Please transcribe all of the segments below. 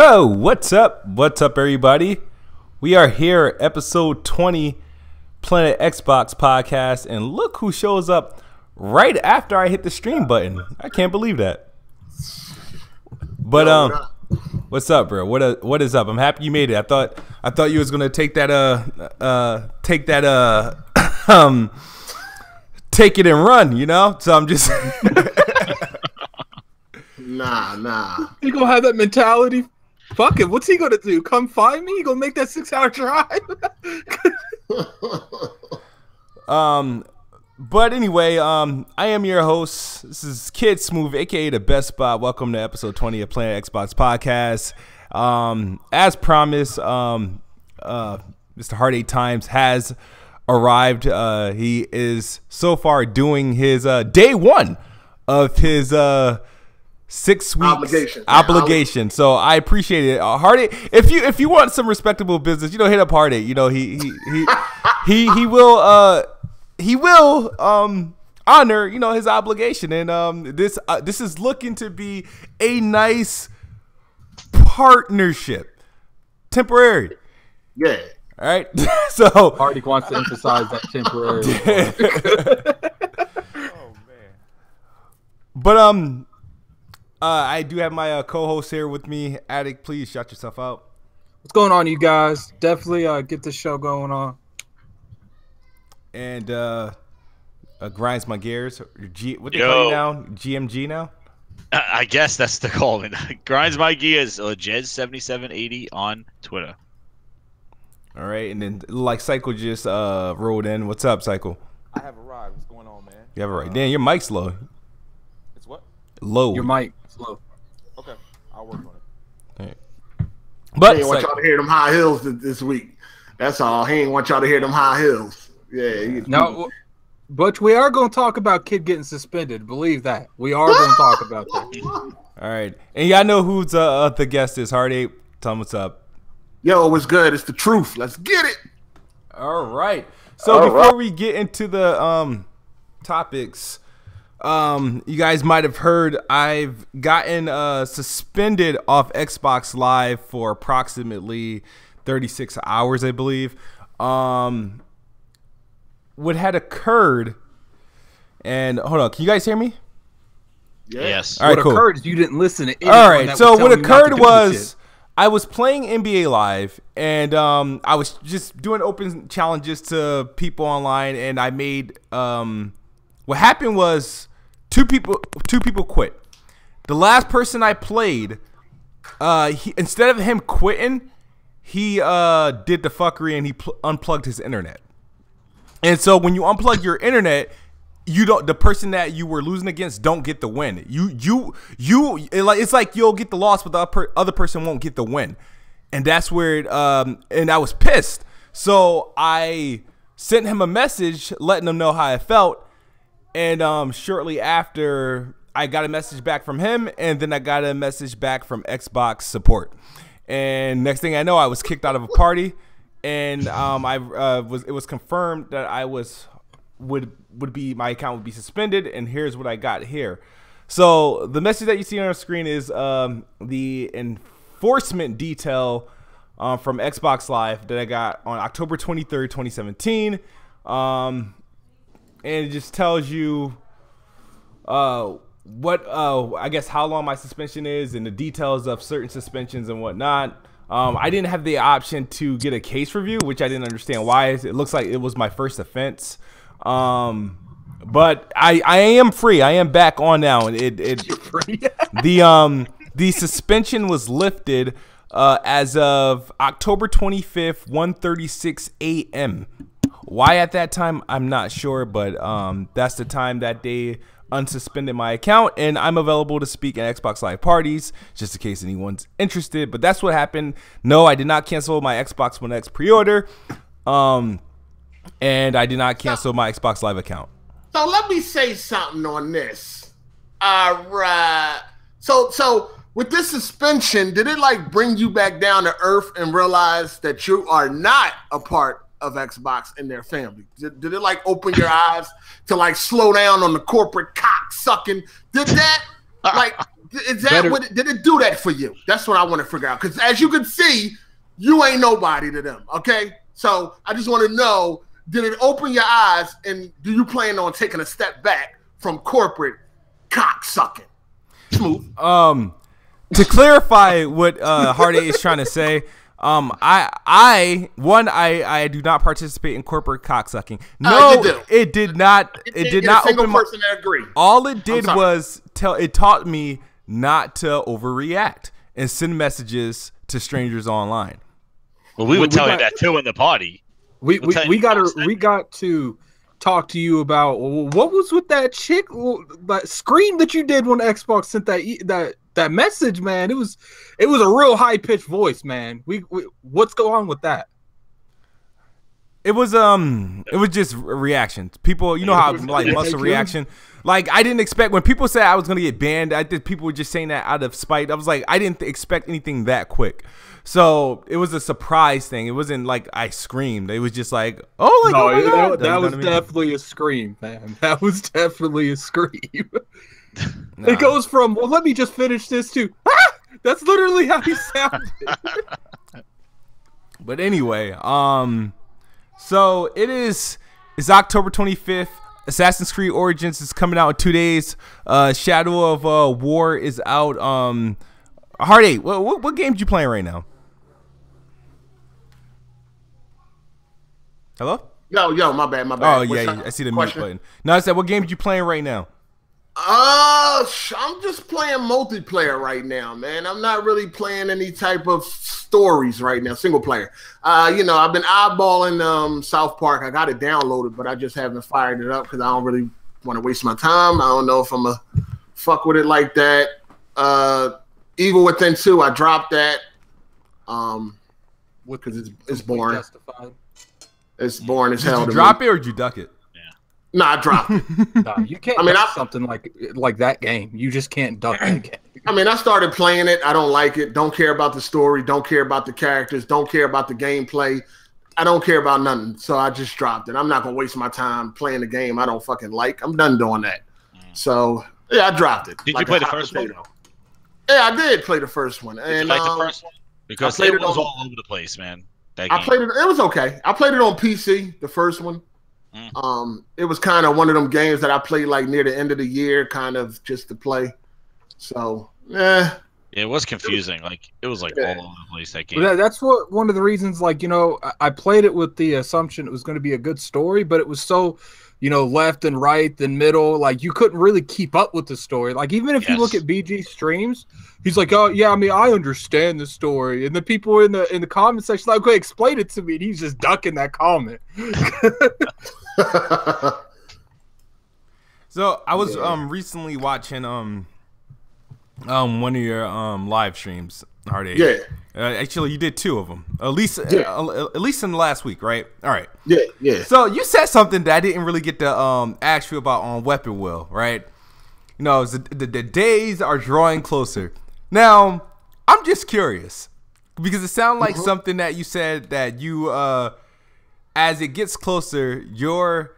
Whoa, what's up? What's up, everybody? We are here, episode 20, Planet Xbox podcast, and look who shows up right after I hit the stream button. I can't believe that. But what's up, bro? What is up? I'm happy you made it. I thought you was gonna take that take it and run, you know? So I'm just Nah. You gonna have that mentality? Fuck it. What's he gonna do? Come find me? You gonna make that 6-hour drive? But anyway, I am your host. This is Kid Smooth, aka the Best Spot. Welcome to episode 20 of Planet Xbox Podcast. As promised, Mr. Hard 8 Times has arrived. He is so far doing his day one of his 6 weeks obligation. So I appreciate it. Hard 8, if you want some respectable business, you know, hit up Hard 8. You know, he will honor, you know, his obligation, and this is looking to be a nice partnership, temporary. Yeah. All right. So Hardy wants to emphasize that temporary. Oh man. But I do have my co-host here with me. Addict, please shout yourself out. What's going on, you guys? Definitely get this show going on. And grinds my gears. What they call you now? GMG now? I guess that's the call. Grinds my gears. Jez7780 on Twitter. All right, and then like Cycle just rolled in. What's up, Cycle? I have arrived. What's going on, man? You have it right. Damn, your mic's low. It's what? Low. Your mic is low. Okay, I'll work on it. All right. But he ain't want y'all to hear them high hills this week. That's all. He ain't want y'all to hear them high hills. Yeah. No, but we are going to talk about Kid getting suspended. Believe that. We are going to talk about that. All right, and y'all know who's the guest is. Hard 8. Tell him what's up. Yo, what's good? It's the truth. Let's get it. All right. So before we get into the topics, you guys might have heard I've gotten suspended off Xbox Live for approximately 36 hours, I believe. What had occurred, and hold on, can you guys hear me? Yeah. Yes. All right, what cool. occurred is you didn't listen to anyone. All right, that so was what telling you not to occurred do was shit. I was playing NBA Live, and I was just doing open challenges to people online, and I made what happened was two people quit. The last person I played, instead of him quitting, he did the fuckery and he unplugged his internet. And so when you unplug your internet, the person that you were losing against don't get the win. It's like you'll get the loss, but the other person won't get the win. And that's where and I was pissed. So I sent him a message letting him know how I felt. And shortly after, I got a message back from him, and then I got a message back from Xbox support. And next thing I know, I was kicked out of a party, and it was confirmed that my account would be suspended. And here's what I got here. So the message that you see on the screen is the enforcement detail from Xbox Live that I got on October 23rd, 2017. And it just tells you I guess how long my suspension is and the details of certain suspensions and whatnot. I didn't have the option to get a case review, which I didn't understand why. It looks like it was my first offense. But I am free. I am back on now, and You're free. the suspension was lifted as of October 25th, 1:36 a.m. Why at that time, I'm not sure, but that's the time that they unsuspended my account, and I'm available to speak at Xbox Live parties, just in case anyone's interested. But that's what happened. No, I did not cancel my Xbox One X pre-order, and I did not cancel my Xbox Live account. So let me say something on this. All right. So with this suspension, did it like bring you back down to earth and realize that you are not a part of Xbox and their family? Did it like open your eyes to like slow down on the corporate cock sucking? Did that like Is that what did it do that for you? That's what I want to figure out. Because as you can see, you ain't nobody to them. Okay, so I just want to know: did it open your eyes, and do you plan on taking a step back from corporate cock sucking? Smooth. To clarify what Hard 8 is trying to say, I do not participate in corporate cocksucking. No, it did not. It did not open my. Person that agree. All it did was it taught me not to overreact and send messages to strangers online. Well, we would tell you that too in the party. We got to talk to you about what was with that chick, that scream that you did when Xbox sent that message, man. It was a real high pitched voice, man. What's going on with that? It was just reactions. People, you know how like muscle reaction. Like I didn't expect when people said I was gonna get banned. I think people were just saying that out of spite. I was like, I didn't expect anything that quick. So it was a surprise thing. It wasn't like I screamed. It was just like, oh, like, no, oh my God. That was definitely a scream, man. That was definitely a scream. Nah. It goes from, well, let me just finish this to, ah! That's literally how he sounded. But anyway, so it's October 25th. Assassin's Creed Origins is coming out in 2 days. Shadow of War is out. Hard 8, what games you playing right now? Hello? Yo, my bad. Oh, yeah, I see the mute button. No, I said, what games you playing right now? I'm just playing multiplayer right now, man. I'm not really playing any type of stories right now, single player. I've been eyeballing South Park. I got it downloaded, but I just haven't fired it up because I don't really want to waste my time. I don't know if I'm going to fuck with it like that. Evil Within 2, I dropped that. Because it's boring. Justified. It's boring as hell. Did you drop it or did you duck it? No, I dropped it. No, you can't. Something like that game. You just can't duck that game. I started playing it. I don't like it. Don't care about the story. Don't care about the characters. Don't care about the gameplay. I don't care about nothing. So I just dropped it. I'm not gonna waste my time playing the game I don't fucking like. I'm done doing that. So yeah, I dropped it. Did you play the first one? Yeah, I did play the first one. Did you like the first one? Because it was all over the place, man. I played it. It was okay. I played it on PC. The first one. It was kind of one of them games that I played like near the end of the year, kind of just to play. So, yeah. It was confusing. It was all over the place, that game. That's one of the reasons, I played it with the assumption it was going to be a good story, but it was so, left and right, then middle. You couldn't really keep up with the story. Even if you look at BG streams, he's like, oh, yeah, I understand the story. And the people in the comment section like, okay, explain it to me. And he's just ducking that comment. So I was recently watching one of your live streams, Hard 8. Yeah. Actually, you did 2 of them. At least in the last week, right? All right. Yeah. So you said something that I didn't really get to ask you about on Weapon Wheel, right? The days are drawing closer. Now, I'm just curious because it sounded like something that you said that you as it gets closer, your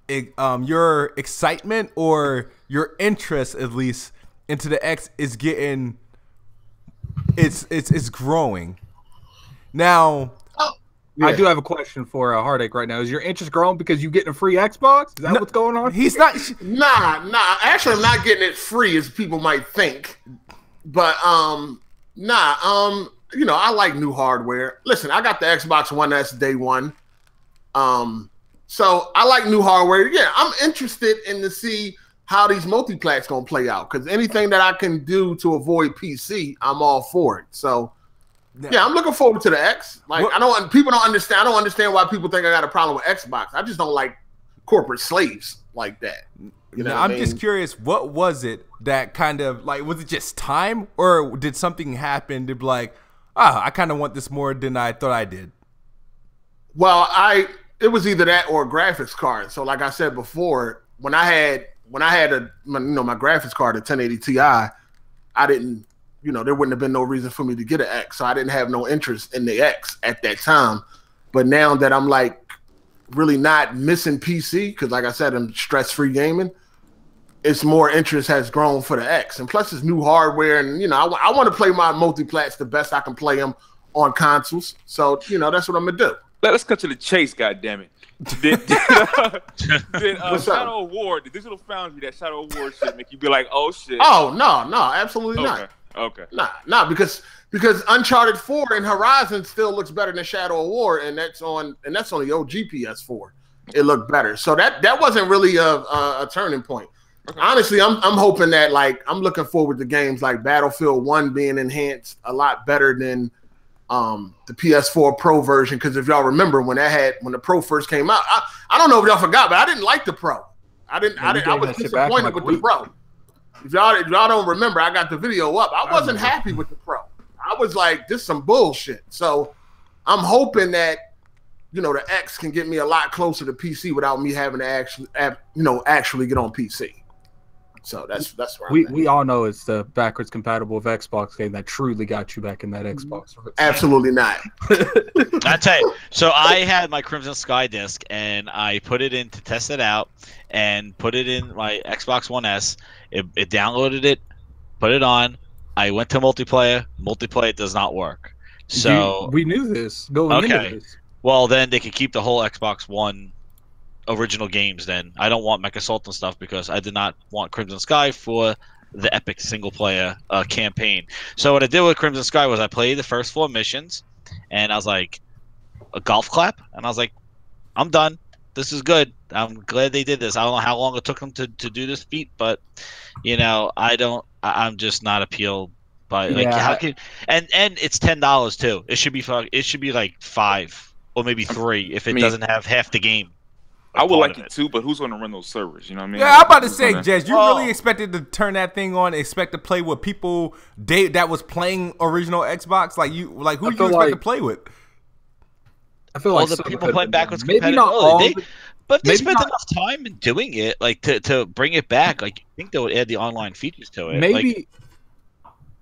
excitement or your interest, at least, into the X is getting it's growing. Now, I do have a question for Heartache right now. Is your interest growing because you getting a free Xbox? Is that what's going on? He's not. Nah. Actually, I'm not getting it free as people might think. But I like new hardware. Listen, I got the Xbox One S day one. So I like new hardware. Yeah, I'm interested in to see how these multiplats gonna play out. Because anything that I can do to avoid PC, I'm all for it. So yeah, I'm looking forward to the X. People don't understand. I don't understand why people think I got a problem with Xbox. I just don't like corporate slaves like that. I'm just curious, what was it that kind of was it just time, or did something happen to be like, I kind of want this more than I thought I did? Well, it was either that or a graphics card. So like I said before, when I had my graphics card, a 1080 Ti, I didn't, there wouldn't have been no reason for me to get an X. So I didn't have no interest in the X at that time. But now that I'm really not missing PC, because like I said, I'm stress-free gaming, it's more interest has grown for the X, and plus it's new hardware, and I want to play my multiplats the best I can play them on consoles. So that's what I'm gonna do. Let's cut to the chase, goddammit. Did Shadow of War, the Digital Foundry, that Shadow of War shit make you be like, oh shit? Oh no, absolutely not. Okay. Nah, because Uncharted 4 and Horizon still looks better than Shadow of War, and that's on the OG PS4. It looked better, so that wasn't really a turning point. Okay. Honestly, I'm hoping that I'm looking forward to games like Battlefield 1 being enhanced a lot better than the PS4 Pro version, because if y'all remember when the Pro first came out, I don't know if y'all forgot, but I didn't like the Pro. I was disappointed with the Pro. If y'all don't remember, I got the video up. I wasn't happy with the Pro. I was like, this is some bullshit. So I'm hoping that the X can get me a lot closer to PC without me having to actually get on PC. So that's where we all know it's the backwards compatible with Xbox game that truly got you back in that Xbox. Absolutely not. I tell you, so I had my Crimson Sky disc and I put it in to test it out and put it in my Xbox One S. It downloaded it, put it on. I went to multiplayer. Multiplayer does not work. So we knew this going into this. Well, then they could keep the whole Xbox One original games. Then I don't want Mech Assault and stuff because I did not want Crimson Sky for the epic single player campaign. So what I did with Crimson Sky was I played the first 4 missions, and I was like, a golf clap, and I was like, I'm done. This is good. I'm glad they did this. I don't know how long it took them to do this feat, but I'm just not appealed by how can and it's $10 too. It should be like $5 or maybe $3 if it doesn't have half the game. I would like it too, but who's going to run those servers? You know what I mean? Yeah, I'm about to say, Jez, you really expected to turn that thing on, expect to play with people that was playing original Xbox? Who you expect to play with? I feel like the people playing backwards maybe not all, but they spent enough time in doing it, to bring it back. I think they would add the online features to it.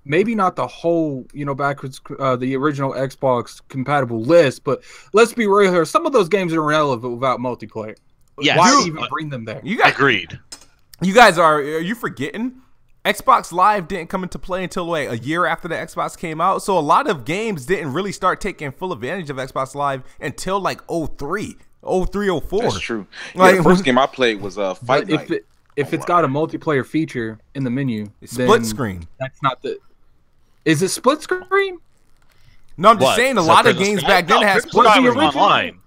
Maybe not the whole, backwards, the original Xbox compatible list, but let's be real here. Some of those games are irrelevant without multiplayer. Yes. Why even bring them there? Agreed. You guys are you forgetting? Xbox Live didn't come into play until a year after the Xbox came out. So a lot of games didn't really start taking full advantage of Xbox Live until 03, 04. That's true. The first game I played was Fight Night. If it's got a multiplayer feature in the menu, split screen. That's not the. Is it split screen? No, I'm just saying a lot of games back then had split screen online.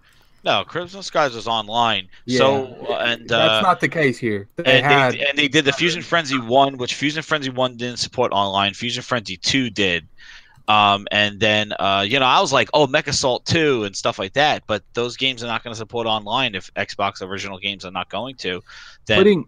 No, Crimson Skies was online. Yeah. So that's not the case here. They did the Fusion Frenzy 1, which Fusion Frenzy 1 didn't support online. Fusion Frenzy 2 did. And then I was like, oh, Mech Assault 2 and stuff like that. But those games are not going to support online if Xbox original games are not going to. Then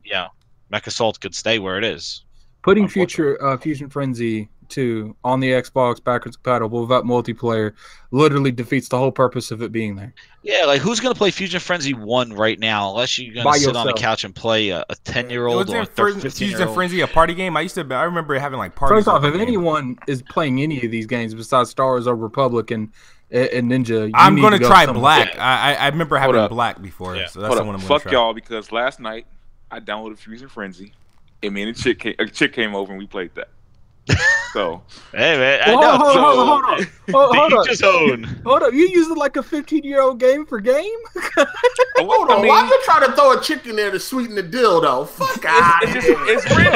Mech Assault could stay where it is. Putting Fusion Frenzy 2 on the Xbox backwards compatible without multiplayer literally defeats the whole purpose of it being there. Yeah, who's going to play Fusion Frenzy 1 right now unless you're going to sit on the couch and play a 10-year-old or a 15-year-old? Fusion Frenzy a party game? I remember having parties. First off, if anyone is playing any of these games besides Star Wars or Republic and Ninja, I'm going to try Black. Yeah. I remember having Black before, so that's the one I'm going to try. Fuck y'all, because last night I downloaded Fusion Frenzy, and me and a chick came over and we played that. So hey man, hold on. You use it like a 15-year-old game for game? Hold on, why you trying to throw a chick in there to sweeten the deal though? Fuck out of here. It's real. It's real.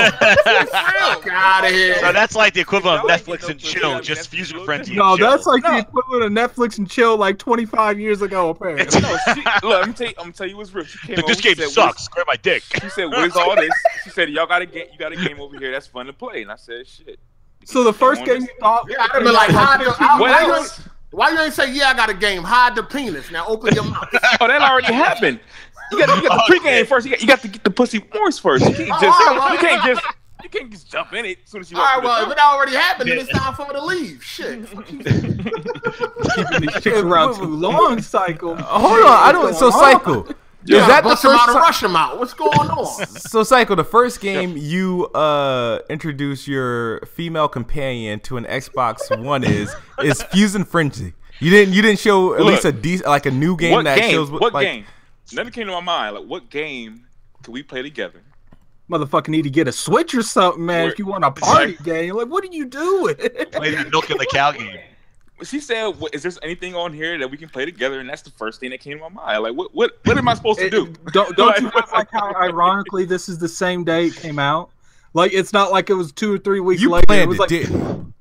Fuck out of here. So that's like the equivalent of Netflix and chill, just Fusion Frenzy. No, that's like the equivalent of Netflix and chill 25 years ago, apparently. Look, I'm gonna tell you what's real. She came over, this game sucks. Grab my dick. She said, "What is all this?" She said, "You got a game over here that's fun to play." And I said, "Shit." So the first game you thought, I'd have been like, why you ain't say, I got a game, hide the penis. Now open your mouth. Oh, that already happened. You got the pregame first. You got to get the pussy moist first. You can't just jump in it as soon as you. All right, well, if it already happened, then it's time for her to leave. Shit. Keeping these chicks around too long, Cycle. Hold on, so Cycle. Yeah, is that bust him out and rush him out? What's going on? So, Cycle, the first game you introduce your female companion to an Xbox One is Fusion Frenzy. You didn't show at least a new game that shows what game. Nothing came to my mind. What game could we play together motherfucker need to get a Switch or something, man. If you want a party game, like, what are you doing? Play the milk in the cow game. She said, "Is there anything on here that we can play together?" And that's the first thing that came to my mind. Like, what am I supposed to do? Don't you like how ironically this is the same day it came out? Like, it's not like it was 2 or 3 weeks later. Planned it was like, didn't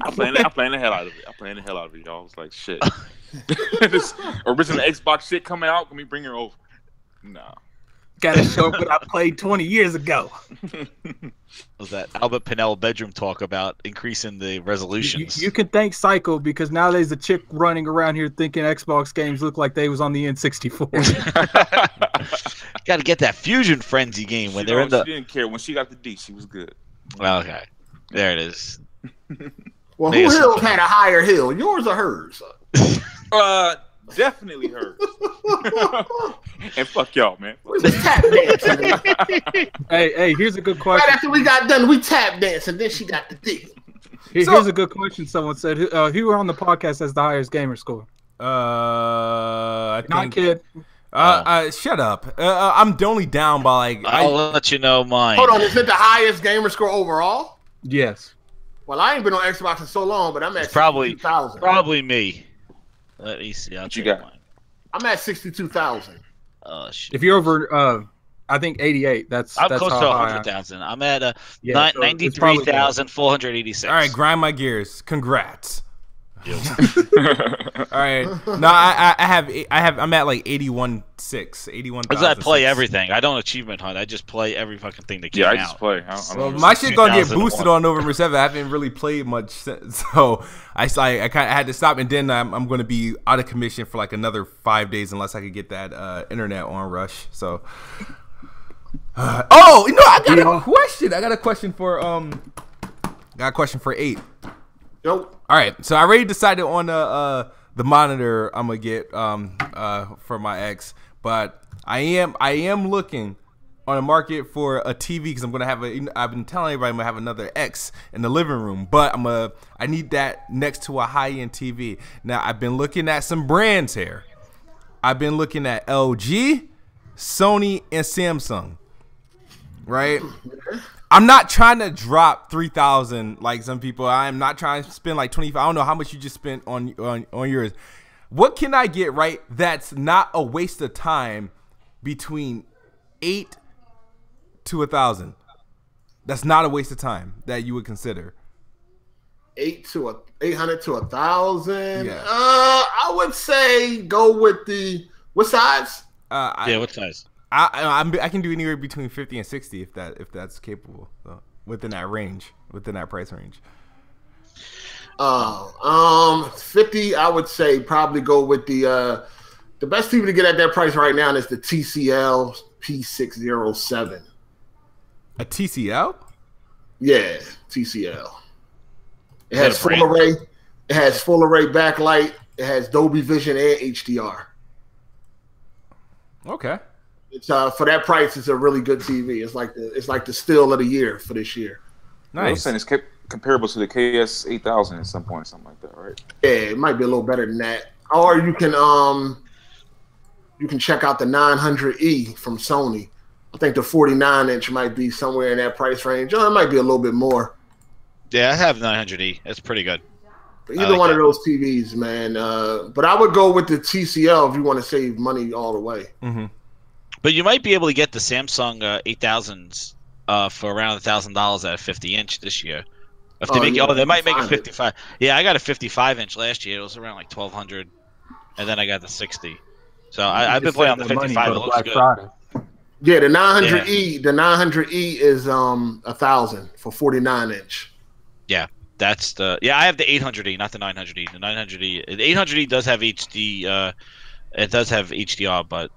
I'm playing the hell out of it. I'm playing the hell out of it, y'all. I was like, shit. This original Xbox shit coming out. Can we bring her over? No. Gotta show up what I played 20 years ago. Was that Albert Pinell bedroom talk about increasing the resolutions? You can thank Psycho because now there's a chick running around here thinking Xbox games look like they was on the N64. Got to get that Fusion Frenzy game when they're in the. She didn't care when she got the D. She was good. Well, okay, there it is. Well, who hills had a higher hill, yours or hers? Definitely hers. And fuck y'all, man. We was tap dancing. Hey, here's a good question. Right after we got done, we tap dancing. Then she got the D. Here's a good question. Someone said, who were on the podcast has the highest gamer score? I think, Not kid. Shut up. I'm only down by like. I'll let you know mine. Hold on, is it the highest gamer score overall? Yes. Well, I ain't been on Xbox in so long, but I'm at probably 62,000. Probably me. Let me see. What you got? Mine. I'm at 62,000. Oh shit. If you're over, I think 88. That's I'm that's close how to high 100,000. I'm at Yeah, so it's probably 93,486. All right, grind my gears. Congrats. All right. No, I'm at like 81,600. Because I play everything. I don't achievement hunt. I just play every fucking thing that came out. I just play. Well, my shit gonna get boosted on November 7th. I haven't really played much since, so I kind of had to stop, and then I'm gonna be out of commission for like another 5 days unless I could get that internet on rush. So, I got a question. I got a question for 8. Nope. All right, so I already decided on the monitor I'm gonna get for my ex, but I am looking on the market for a TV because I'm gonna have I've been telling everybody I'm gonna have another X in the living room, but I need that next to a high-end TV. Now I've been looking at some brands here. I've been looking at LG, Sony, and Samsung. Right. I'm not trying to drop 3,000 like some people. I am not trying to spend like 25. I don't know how much you just spent on yours. What can I get right that's not a waste of time between 8 to 1,000? That's not a waste of time that you would consider. 800 to 1,000. Yeah. I would say go with what size? What size? I can do anywhere between 50 and 60 if that's capable, so within that range, within that price range. 50. I would say probably go with the best TV to get at that price right now is the TCL P607. A TCL? Yeah, TCL. It has full array. It has full array backlight. It has Dolby Vision and HDR. Okay. It's for that price, it's a really good TV. It's like the steal of the year for this year. Nice. I'm saying it's comparable to the KS8000 at some point, something like that, right? Yeah, it might be a little better than that. Or you can check out the 900E from Sony. I think the 49-inch might be somewhere in that price range. It might be a little bit more. Yeah, I have 900E. It's pretty good. But either one of those TVs, man. But I would go with the TCL if you want to save money all the way. Mm-hmm. But you might be able to get the Samsung 8000s for around $1,000 at a 50-inch this year. If they they might make a 55. Yeah, I got a 55-inch last year. It was around like $1,200, and then I got the 60. So I've been playing on the 55. It looks good. Friday. Yeah, the 900E. The 900E is $1,000 for 49-inch. Yeah, that's the. Yeah, I have the 800E, not the 900E. The 900E. The 800E does have HD. It does have HDR, but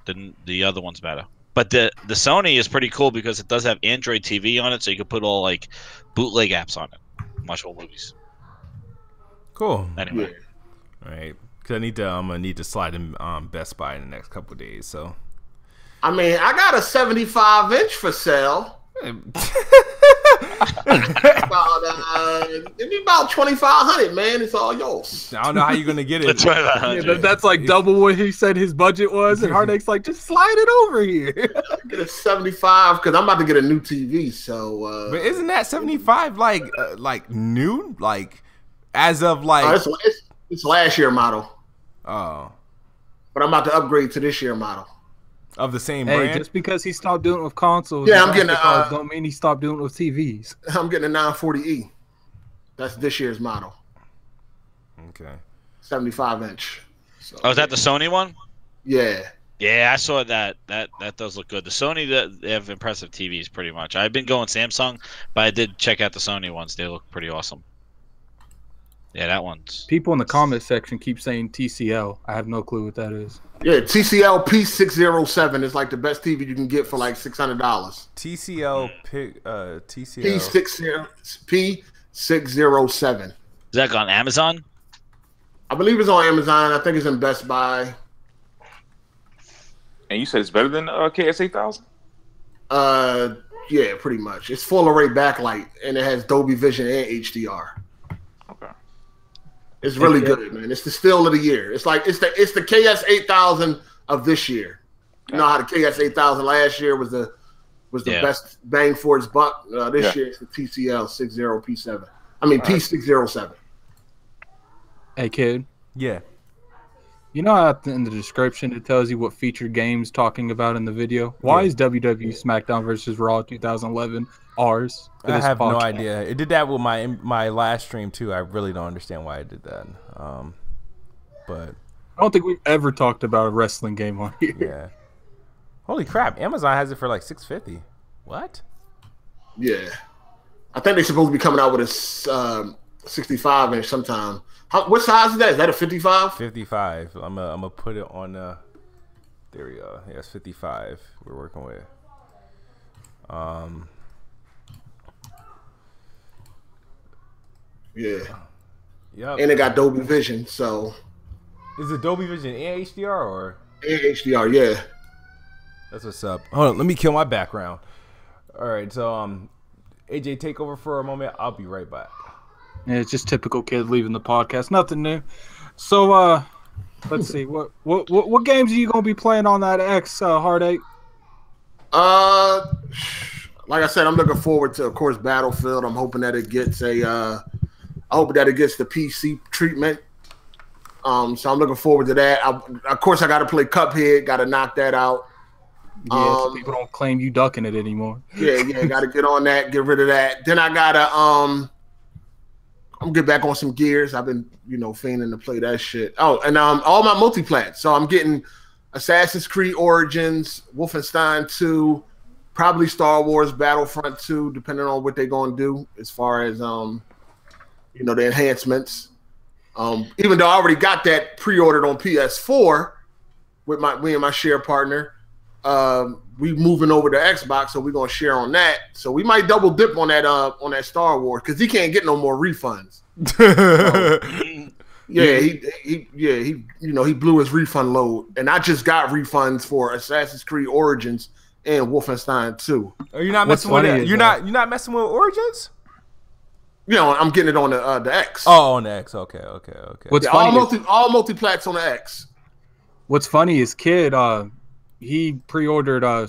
the other one's better. But the Sony is pretty cool because it does have Android TV on it, so you can put all like bootleg apps on it, watch old movies. Cool. Anyway, all right. Because I'm gonna need to slide in Best Buy in the next couple of days. So, I mean, I got a 75-inch for sale. It'd be about 2,500, man. It's all yours. I don't know how you're gonna get it. That's right. Yeah, that's like double what he said his budget was, and Heartache's like, just slide it over here. Get a 75 because I'm about to get a new TV. So, but isn't that 75 like new? Like as of like it's last year model. Oh, but I'm about to upgrade to this year model of the same Hey, brand. just because he stopped doing it with consoles, Yeah, I'm getting don't mean he stopped doing it with TVs. I'm getting a 940e. That's this year's model. Okay. 75-inch. So, Oh, is that the Sony one? Yeah. Yeah, I saw that. That does look good. The Sony, they have impressive TVs pretty much. I've been going Samsung, but I did check out the Sony ones. They look pretty awesome. Yeah, that one's. People in the comment section keep saying TCL. I have no clue what that is. Yeah, TCL P607 is like the best TV you can get for like $600. TCL P607. Is that on Amazon? I believe it's on Amazon. I think it's in Best Buy. And you said it's better than KS8000? Yeah, pretty much. It's full array backlight and it has Dolby Vision and HDR. Okay. It's really good, man. It's the steal of the year. It's like it's the KS8000 of this year. You know how the KS8000 last year was the best bang for its buck. This year it's the TCL 60P7. I mean P607. Hey, kid. Yeah. You know how in the description it tells you what featured games talking about in the video? Why is WWE SmackDown versus Raw 2011 ours? I have no idea. It did that with my last stream too. I really don't understand why it did that. But I don't think we've ever talked about a wrestling game on here. yeah. Holy crap! Amazon has it for like $650. What? Yeah, I think they're supposed to be coming out with a 65-inch sometime. What size is that? Is that a 55? 55. I'm gonna put it on. There we go. Yeah, it's 55. We're working with. Yeah. Yep. And it got Dolby Vision, so. Is it Dolby Vision and HDR or? And HDR, yeah. That's what's up. Hold on, let me kill my background. All right, so AJ, take over for a moment. I'll be right back. Yeah, it's just typical kid leaving the podcast. Nothing new. So, let's see. What games are you gonna be playing on that X, Heartache? Like I said, I'm looking forward to, of course, Battlefield. I'm hoping that it gets I hope that it gets the PC treatment. So I'm looking forward to that. Of course, I got to play Cuphead. Got to knock that out. Yeah, so people don't claim you ducking it anymore. Yeah, got to get on that. Get rid of that. Then I gotta I'm gonna get back on some Gears. I've been fiending to play that shit. Oh, and all my multiplats. So I'm getting Assassin's Creed Origins, Wolfenstein 2, probably Star Wars Battlefront 2, depending on what they're gonna do as far as the enhancements. Even though I already got that pre-ordered on PS4 with me and my share partner, we moving over to Xbox, so we're gonna share on that. So we might double dip on that Star Wars because he can't get no more refunds. He blew his refund load, and I just got refunds for Assassin's Creed Origins and Wolfenstein 2. Are you not messing with it? You're not messing with Origins? I'm getting it on the X. Oh, on the X. Okay. What's funny all multiplats on the X. What's funny is Kid, he pre-ordered Call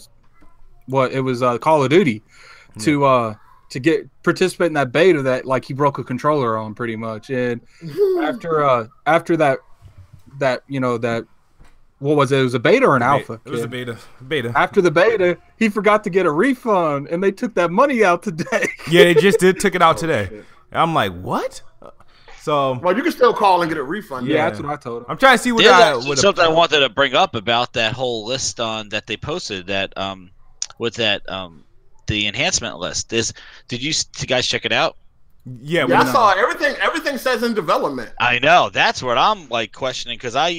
of Duty to participate in that beta that like he broke a controller on pretty much. And after that what was it? It was a beta or an alpha? It was a beta. After the beta, he forgot to get a refund, and they took that money out today. Yeah, they just took it out today. Shit. I'm like, what? So, well, you can still call and get a refund. Yeah, that's what I told him. I'm trying to see something I wanted to bring up about that whole list that they posted that with that the enhancement list. Did you guys check it out? Yeah, I saw everything. Everything says in development. I know. That's what I'm like questioning because I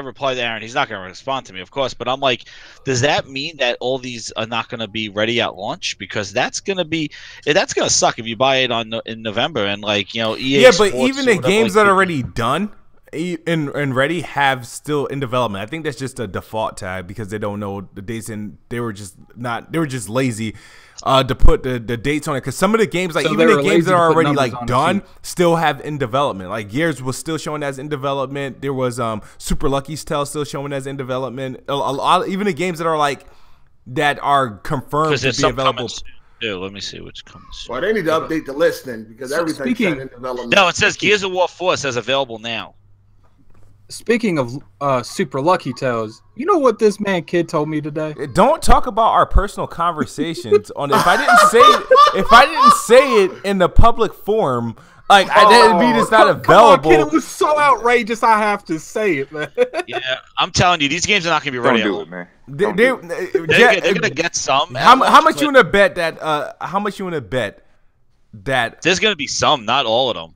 replied to Aaron. He's not going to respond to me, of course. But I'm like, does that mean that all these are not going to be ready at launch? Because that's going to suck if you buy it in November and EA. Yeah, but even the games that are already done, and Ready have still in development. I think that's just a default tag because they don't know the dates, and they were just lazy to put the dates on it. Because some of the games, like even the games that are already like done, still have in development. Like Gears was still showing as in development. There was Super Lucky's Tale still showing as in development. A lot, even the games that are like that are confirmed to be available. Yeah, let me see which comes. Well, they need to update the list then because everything's in development. No, it says Gears of War 4 says available now. Speaking of Super Lucky Tales, you know what this kid told me today? Don't talk about our personal conversations on if I didn't say it in the public forum, like that mean it's not available. Kid, it was so outrageous. I have to say it, man. Yeah, I'm telling you, these games are not going to be ready. Don't do it, man. They're going to get some. How much you want to bet that? How much you want to bet that? There's going to be some, not all of them.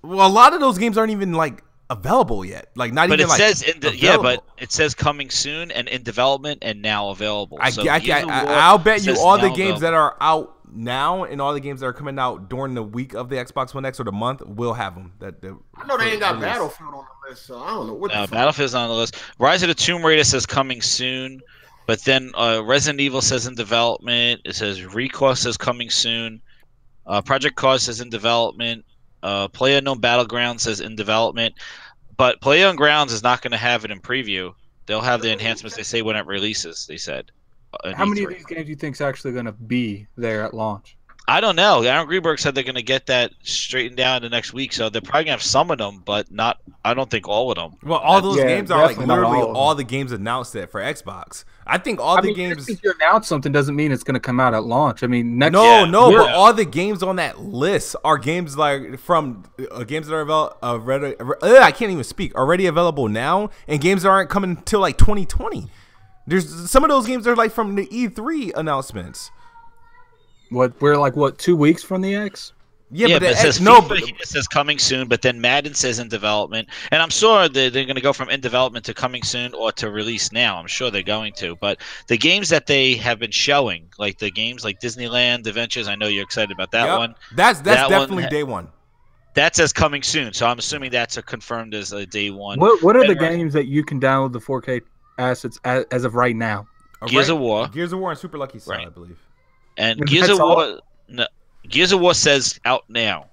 Well, a lot of those games aren't even like available yet. Like not but even. But it like, says but it says coming soon and in development and now available. I'll bet you all the games that are out now and all the games that are coming out during the week of the Xbox One X or the month will have them. I know they ain't got Battlefield on the list, so I don't know what. No, Battlefield's on the list. Rise of the Tomb Raider says coming soon, but then Resident Evil says in development. It says Recore says coming soon. Project Cars says in development. PlayerUnknown Battlegrounds says in development, but PlayerUnknown's is not going to have it in preview. They'll have the enhancements they say when it releases. They said. How many of these games do you think is actually going to be there at launch? I don't know. Aaron Greenberg said they're going to get that straightened down the next week, so they're probably going to have some of them, but not. I don't think all of them. Well, all those games are like literally all the games announced it for Xbox. I think all the games. If you announce something doesn't mean it's going to come out at launch. I mean, next. But all the games on that list are games like from games that are I can't even speak. Already available now, and games that aren't coming until like 2020. There's some of those games are like from the E3 announcements. We're like 2 weeks from the X? Yeah, but it says it says coming soon, but then Madden says in development, and I'm sure they're going to go from in development to coming soon or to release now. I'm sure they're going to, but the games that they have been showing, like the games like Disneyland Adventures, I know you're excited about that one. That's definitely day one. That says coming soon, so I'm assuming that's confirmed as a day one. What are the games that you can download the 4K assets as of right now? Gears of War, and Super Lucky Star, I believe. And Gears of War, Gears of War says out now.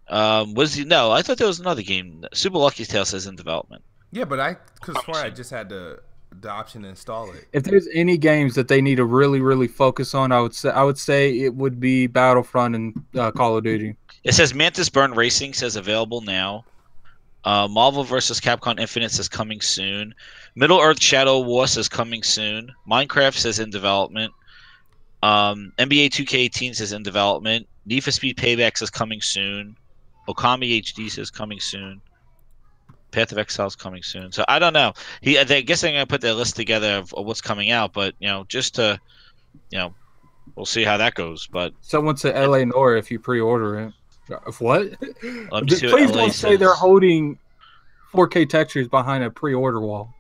No, I thought there was another game. Super Lucky's Tale says in development. Yeah, but I could swear I just had the option to install it. If there's any games that they need to really, really focus on, I would say it would be Battlefront and Call of Duty. It says Mantis Burn Racing says available now. Marvel vs. Capcom Infinite says coming soon. Middle Earth Shadow War says coming soon. Minecraft says in development. NBA 2K18 says in development. Need for Speed Payback says coming soon. Okami HD says coming soon. Path of Exile is coming soon. So I don't know. I guess they're gonna put their list together of what's coming out, but just to, we'll see how that goes. But someone said LA Noire if you pre-order it. What? Please don't say they're holding 4K textures behind a pre-order wall.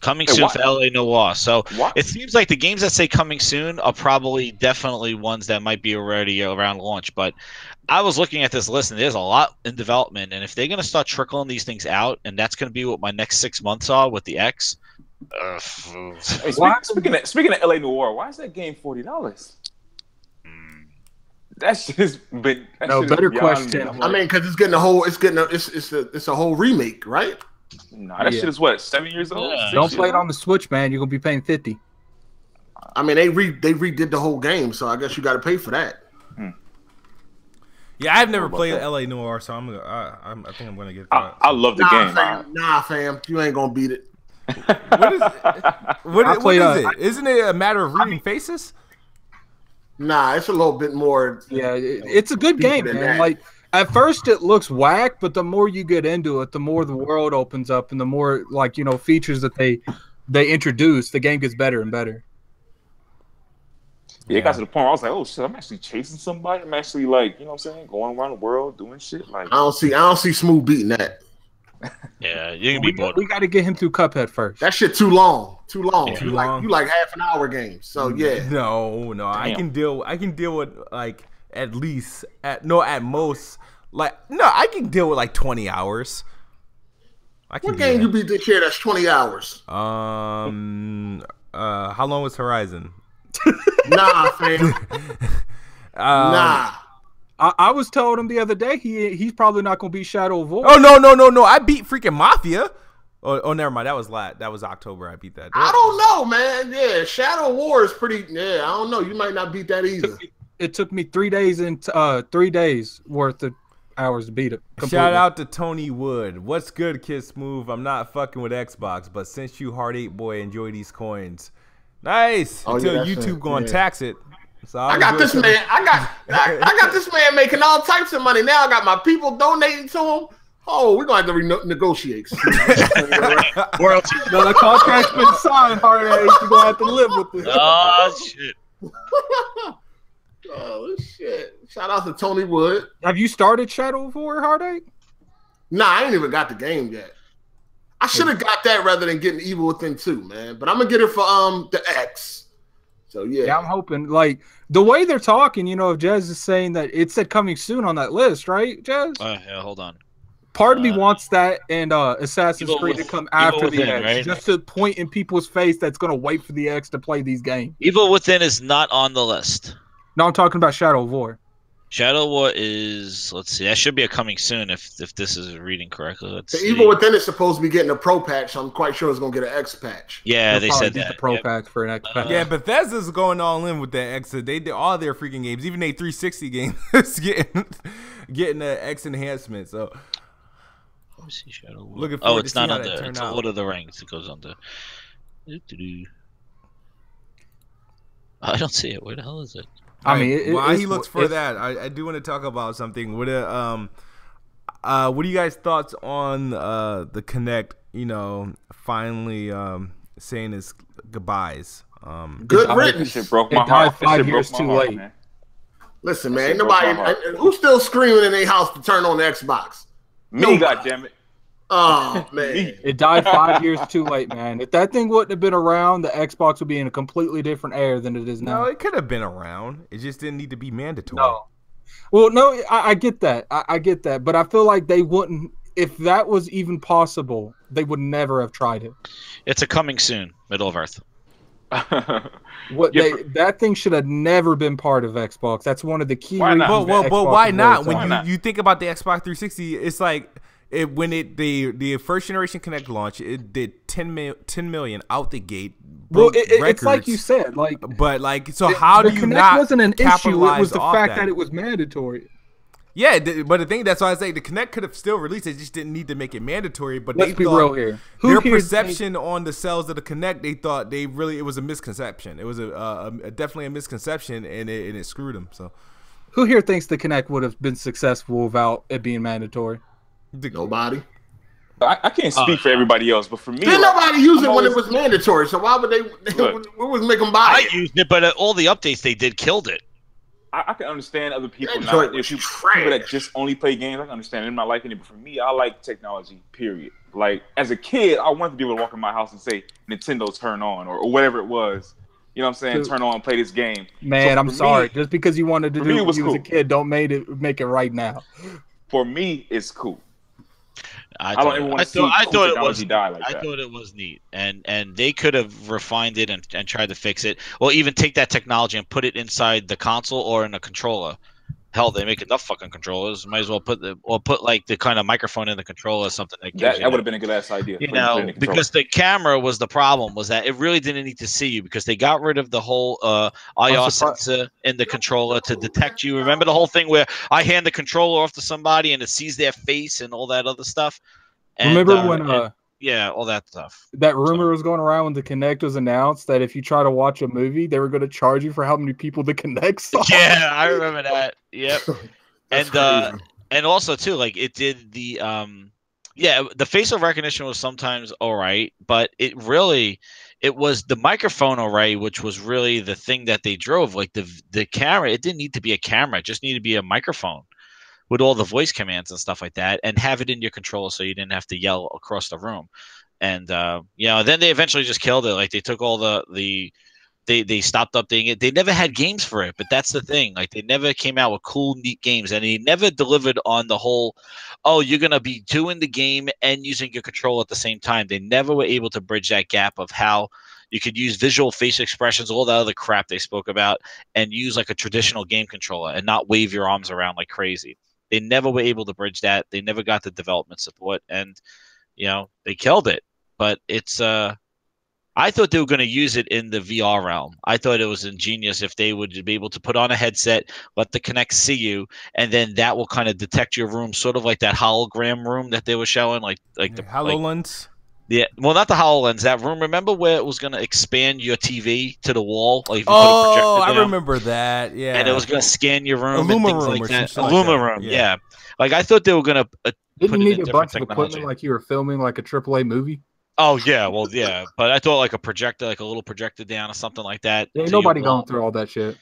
Coming soon for LA Noire. So it seems like the games that say coming soon are probably definitely ones that might be already around launch. But I was looking at this list, and there's a lot in development. And if they're going to start trickling these things out, and that's going to be what my next 6 months are with the X. Hey, speaking of LA Noire, why is that game $40? That's just been better question. I mean, because it's a whole remake, right? No, that shit is what, 7 years old? Yeah. Don't play it on the Switch, man. You're gonna be paying $50. I mean, they redid the whole game, so I guess you got to pay for that. Yeah, I've never played LA Noire, so I think I'm gonna get that. I love the game. Nah, fam, you ain't gonna beat it. What is it? What is it? Isn't it a matter of reading faces? Nah, it's a little bit more. Yeah, it's a good game, man. Like at first it looks whack, but the more you get into it, the more the world opens up, and the more features that they introduce, the game gets better and better. Yeah, it got to the point where I was like, oh shit, I'm actually chasing somebody. I'm actually like, you know what I'm saying, going around the world doing shit. Like I don't see Smooth beating that. Yeah, you can be bored. We got to get him through Cuphead first. That shit too long. Too long. You like half an hour game. So yeah. No. Damn. I can deal with like at most Like, no, I can deal with like 20 hours. What game you beat this year that's 20 hours? How long was Horizon? Nah, fam. Nah. I was telling him the other day he's probably not gonna beat Shadow of War. Oh no! I beat freaking Mafia. Oh, never mind. That was October. I beat that. I don't know, man. Yeah, Shadow of War is pretty. Yeah, I don't know. You might not beat that either. It took me 3 days and 3 days worth of hours to beat it. Completely. Shout out to Tony Wood. What's good, Kid Smooth? I'm not fucking with Xbox, but since you Heart 8 boy, enjoy these coins. Nice. Until YouTube gonna tax it. So I got this man. I got this man making all types of money. Now I got my people donating to him. Oh, we're gonna have to renegotiate. Royalty. No, the contract's been signed. Heart 8. You're gonna have to live with it. Oh shit. Oh shit! Shout out to Tony Wood. Have you started Shadow of War, Heart 8? Nah, I ain't even got the game yet. I should have got that rather than getting Evil Within 2, man. But I'm gonna get it for the X. So yeah, I'm hoping. Like the way they're talking, you know, if Jez is saying that it said coming soon on that list, right, Jez? Yeah, hold on. Part of me wants that and Assassin's Creed to come after the X, right? just to point in people's face that's gonna wait for the X to play these games. Evil Within is not on the list. No, I'm talking about Shadow of War. Shadow of War is, let's see, that should be a coming soon if this is reading correctly. Let's see. Evil Within is supposed to be getting a pro patch. I'm quite sure it's gonna get an X patch. Yeah, they said that. The pro patch for an X patch. Yeah, Bethesda's going all in with that X. They did all their freaking games, even their 360 games, getting an X enhancement. So let me see Shadow of War. Looking forward it's to not see on how that the. turn It's out. Lord of the Rings. It goes on the. I don't see it. Where the hell is it? I mean, while he looks for that, I do want to talk about something. What are you guys' thoughts on the Kinect? You know, finally saying its goodbyes. Good riddance. Shit broke my It heart. died 5 That shit years broke my too heart, late. man. Listen, That man, shit broke my nobody heart. who's still screaming in their house to turn on the Xbox. Me, goddammit. Oh man, It died 5 years too late, man. If that thing wouldn't have been around, the Xbox would be in a completely different era than it is now. No, it could have been around. It just didn't need to be mandatory. No. Well, no, I get that. I get that. But I feel like they wouldn't, if that was even possible, they would never have tried it. It's a coming soon, Middle of Earth. That thing should have never been part of Xbox. That's one of the key Why not? reasons. But Xbox why is not? where it's When at. you think about the Xbox 360, it's like the first generation Kinect launch, it did 10 million out the gate. Well, broke it's like records. you said, like. But like, so how do the you Kinect not wasn't an issue. It capitalize was the off fact that it was mandatory. Yeah, but the thing, that's why I say the Kinect could have still released it, just didn't need to make it mandatory. But Let's they be thought real here. Their perception on the sales of the Kinect, they thought it was a misconception. It was definitely a misconception, and it screwed them. So, who here thinks the Kinect would have been successful without it being mandatory? nobody. I can't speak for everybody else, but for me, Didn't nobody use it when it was mandatory? So why would they? What was make them buy I it? used it, but all the updates they did killed it. I can understand other people That not. joint If was people that trash. just only play games, I can understand them not liking it. But for me, I like technology. Period. Like as a kid, I wanted to be able to walk in my house and say Nintendo turn on or whatever it was. You know what I'm saying? So- Turn on, play this game. Man, So I'm for sorry. me- Just because you wanted to for do me, it it when was you was a cool. kid, don't make it right now. For me, it's cool. I don't ever want to see cool thought it was. technology die like I that. thought it was neat, and they could have refined it and tried to fix it, or even take that technology and put it inside the console or in a controller. Hell, they make enough fucking controllers. Might as well put like the kind of microphone in the controller or something that gives That would have been a good ass idea. you Put it in know, the controller. because the camera was the problem, was that it really didn't need to see you because they got rid of the whole IR sensor in the controller to detect you. Remember the whole thing where I hand the controller off to somebody and it sees their face and all that other stuff? And, Remember when yeah, all that stuff. that rumor was going around when the Kinect was announced that if you try to watch a movie, they were going to charge you for how many people the Kinect saw? Yeah, I remember that. Yep. That's and crazy. and also too, like it did the the facial recognition was sometimes all right, but it was the microphone array, which was really the thing that they drove. Like the camera, it didn't need to be a camera, it just needed to be a microphone with all the voice commands and stuff like that, and have it in your controller so you didn't have to yell across the room. And then they eventually just killed it. Like they took all the They stopped updating it. They never had games for it, but that's the thing. Like they never came out with cool, neat games, and they never delivered on the whole. Oh, you're gonna be doing the game and using your controller at the same time. They never were able to bridge that gap of how you could use visual face expressions, all that other crap they spoke about, and use like a traditional game controller and not wave your arms around like crazy. They never were able to bridge that. They never got the development support, and they killed it. But it's I thought they were going to use it in the VR realm. I thought it was ingenious if they would be able to put on a headset, let the Kinect see you, and then that will kind of detect your room, sort of like that hologram room that they were showing, like the HoloLens. Yeah, well, not the HoloLens. That room. Remember where it was going to expand your TV to the wall? Like if you put a projector down? I remember that. Yeah, and it was going to scan your room. Illuma and things room like or that. something like that. Illuma room. Yeah. Like I thought they were going to. Didn't you need a bunch of equipment like you were filming like a AAA movie? Oh yeah, well yeah, but I thought like a projector, like a little projector down or something like that. Ain't nobody going through all that shit.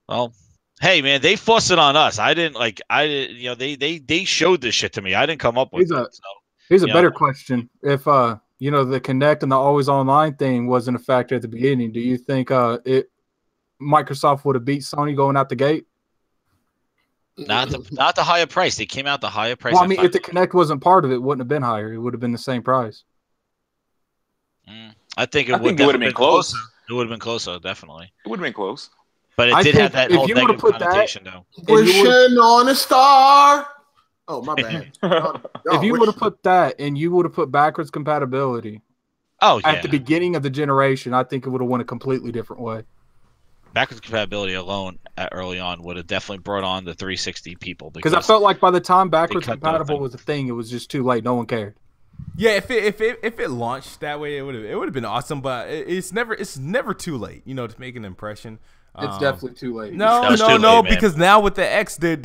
Well, hey man, they forced it on us. I didn't. They showed this shit to me. I didn't come up with it. Here's a better question. If the Kinect and the always online thing wasn't a factor at the beginning, do you think Microsoft would have beat Sony going out the gate? Not the higher price. They came out the higher price. Well, I mean, if the Kinect wasn't part of it, it wouldn't have been higher. It would have been the same price. I think it would have been close. It would have been closer, definitely. It would have been close. But it did have that whole negative connotation, though. Wishing on a star. Oh, my bad. If you would have put that and you would have put backwards compatibility at the beginning of the generation, I think it would have went a completely different way. Backwards compatibility alone early on would have definitely brought on the 360 people. Because I felt like by the time backwards compatible was a thing, it was just too late. No one cared. Yeah, if it launched that way, it would have been awesome. But it's never too late, to make an impression. It's definitely too late. No, because now with the X, the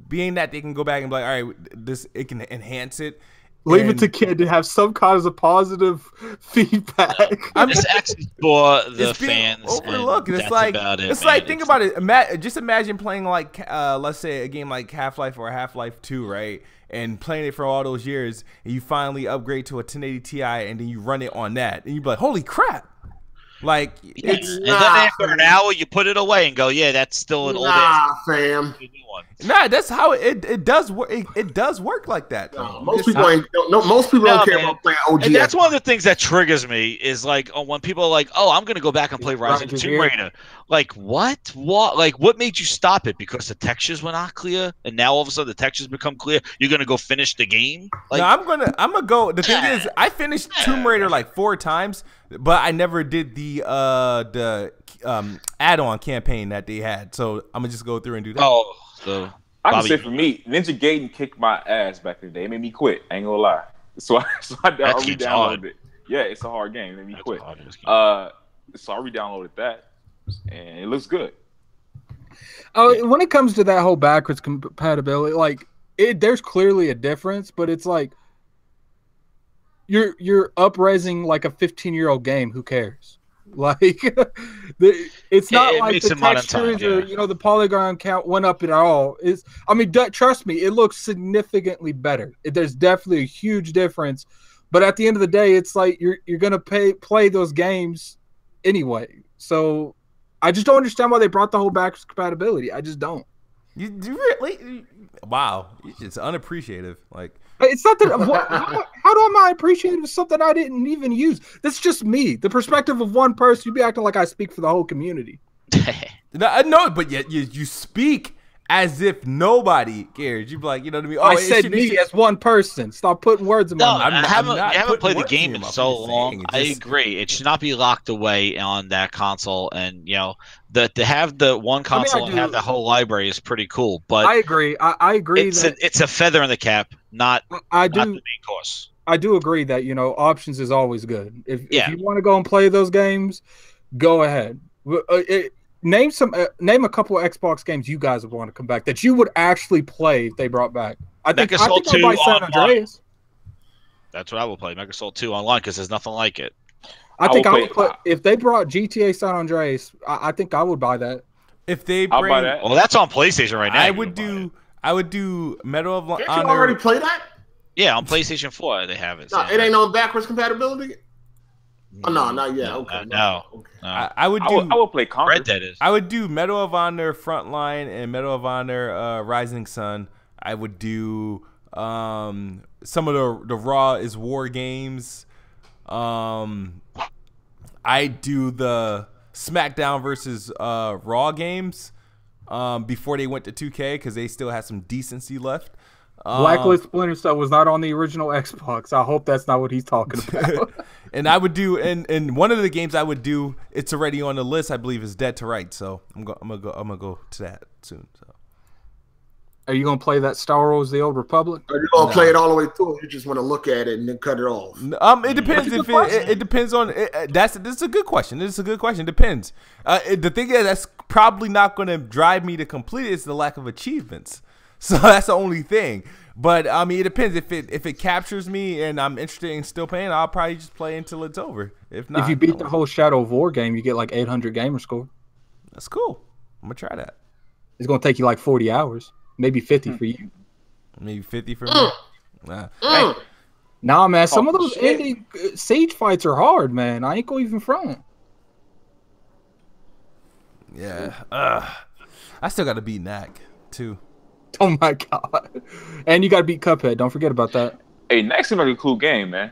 being that they can go back and be like, all right, it can enhance it. Leave it to Kid to have some kind of positive feedback. This X is for the fans. Overlooked. It's like think about it. Just imagine playing like let's say a game like Half-Life or Half-Life 2, right? And playing it for all those years, and you finally upgrade to a 1080 Ti, and then you run it on that, and you be like, holy crap! Like, and then after an hour, you put it away and go, yeah, that's still an old fam. Nah, that's how it does work. It does work like that. No, most people don't care about playing OG. And that's one of the things that triggers me is like when people are like, "Oh, I'm gonna go back and play Rise of the Tomb Raider." Like, what? Like, what made you stop it? Because the textures were not clear, and now all of a sudden the textures become clear. You're gonna go finish the game? Like, no, I'm gonna go. The thing is, I finished Tomb Raider like 4 times, but I never did the add-on campaign that they had. So I'm gonna just go through and do that. Oh, so I can say for me, Ninja Gaiden kicked my ass back in the day. It made me quit. I ain't gonna lie. So I re-downloaded it. Yeah, it's a hard game. It made me quit. So I re-downloaded that, and it looks good. When it comes to that whole backwards compatibility, like there's clearly a difference, but it's like you're up-resing like a 15-year-old game. Who cares? Like it's not like the textures or the polygon count went up at all. Trust me, it looks significantly better. There's definitely a huge difference, but at the end of the day, it's like you're gonna play those games anyway. So I just don't understand why they brought the whole backwards compatibility. I just don't. You really? Wow, you're just unappreciative. Like. It's not that. How am I appreciative of something I didn't even use? That's just me. The perspective of one person. You'd be acting like I speak for the whole community. No, but yet you speak as if nobody cares. You'd be like, you know what I mean? I said me as one person. Stop putting words in my mouth. You haven't played the game in so long. I agree. It should not be locked away on that console, and to have the one console and have the whole library is pretty cool. But I agree. I agree. It's a feather in the cap, not the main course. I do agree that options is always good. If you want to go and play those games, go ahead. Name a couple of Xbox games you guys would want to come back that you would actually play if they brought back. I think I'd buy San Andreas. That's what I would play. Mega Soul 2 online because there's nothing like it. I think I would play if they brought GTA San Andreas. I think I would buy that. If they I'll buy that. Well, that's on PlayStation right now. I would do Medal of Honor. Can't you already play that? Yeah, on PlayStation 4 they have it. No, it ain't on backwards compatibility. Oh no, not yet. Okay, no. Okay. I would do. I would play Conquer. Red Dead is. I would do Medal of Honor Frontline and Medal of Honor Rising Sun. I would do some of the Raw is War games. I do the SmackDown versus Raw games before they went to 2K because they still had some decency left. Blacklist Splinter Cell was not on the original Xbox. I hope that's not what he's talking about. And I would do, and one of the games I would do, it's already on the list, I believe, is Dead to Rights. So I'm gonna go to that soon. So. Are you gonna play that Star Wars: The Old Republic? Are you gonna play it all the way through? Or you just want to look at it and then cut it off? It depends if it depends on. This is a good question. This is a good question. Depends. The thing is, that's probably not going to drive me to complete it. Is the lack of achievements. So that's the only thing. But I mean, it depends. If it captures me and I'm interested in still playing, I'll probably just play until it's over. If not, if you beat the whole Shadow of War game, you get like 800 gamer score. That's cool. I'm gonna try that. It's gonna take you like 40 hours, maybe 50 for you. Maybe 50 for me. Nah, man. Some of those indie siege fights are hard, man. I ain't gonna even front. Yeah. I still got to beat Knack too. Oh my god! And you got to beat Cuphead. Don't forget about that. Hey, Knack seemed like a cool game, man.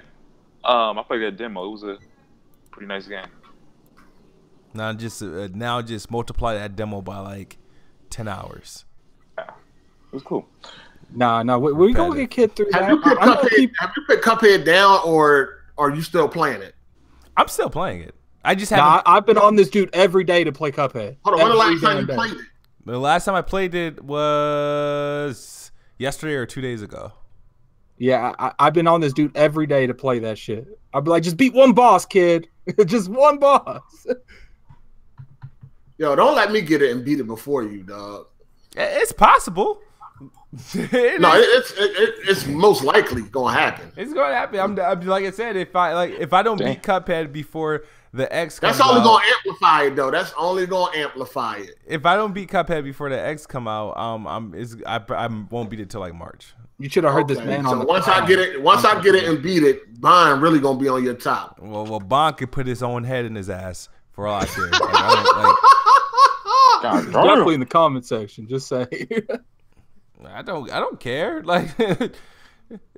I played that demo. It was a pretty nice game. Now just multiply that demo by like 10 hours. Yeah, it was cool. Nah. We gonna get kid through that. Have you put Cuphead down, or are you still playing it? I'm still playing it. I just haven't. I've been on this dude every day to play Cuphead. Hold on, when the last time you played it? The last time I played it was yesterday or 2 days ago. Yeah, I've been on this dude every day to play that shit. I'd be like, just beat one boss, kid. Just one boss. Yo, don't let me get it and beat it before you, dog. It's possible. It's most likely gonna happen. It's gonna happen. I'm like I said, if I don't beat Cuphead before the X comes that's only out, gonna amplify it though. That's only gonna amplify it. If I don't beat Cuphead before the X come out, I won't beat it till like March. You should have heard this man on the once I get it and beat it, Bond really gonna be on your top. Well, Bond could put his own head in his ass for all I care. Definitely in the comment section. Just say. I don't care. Like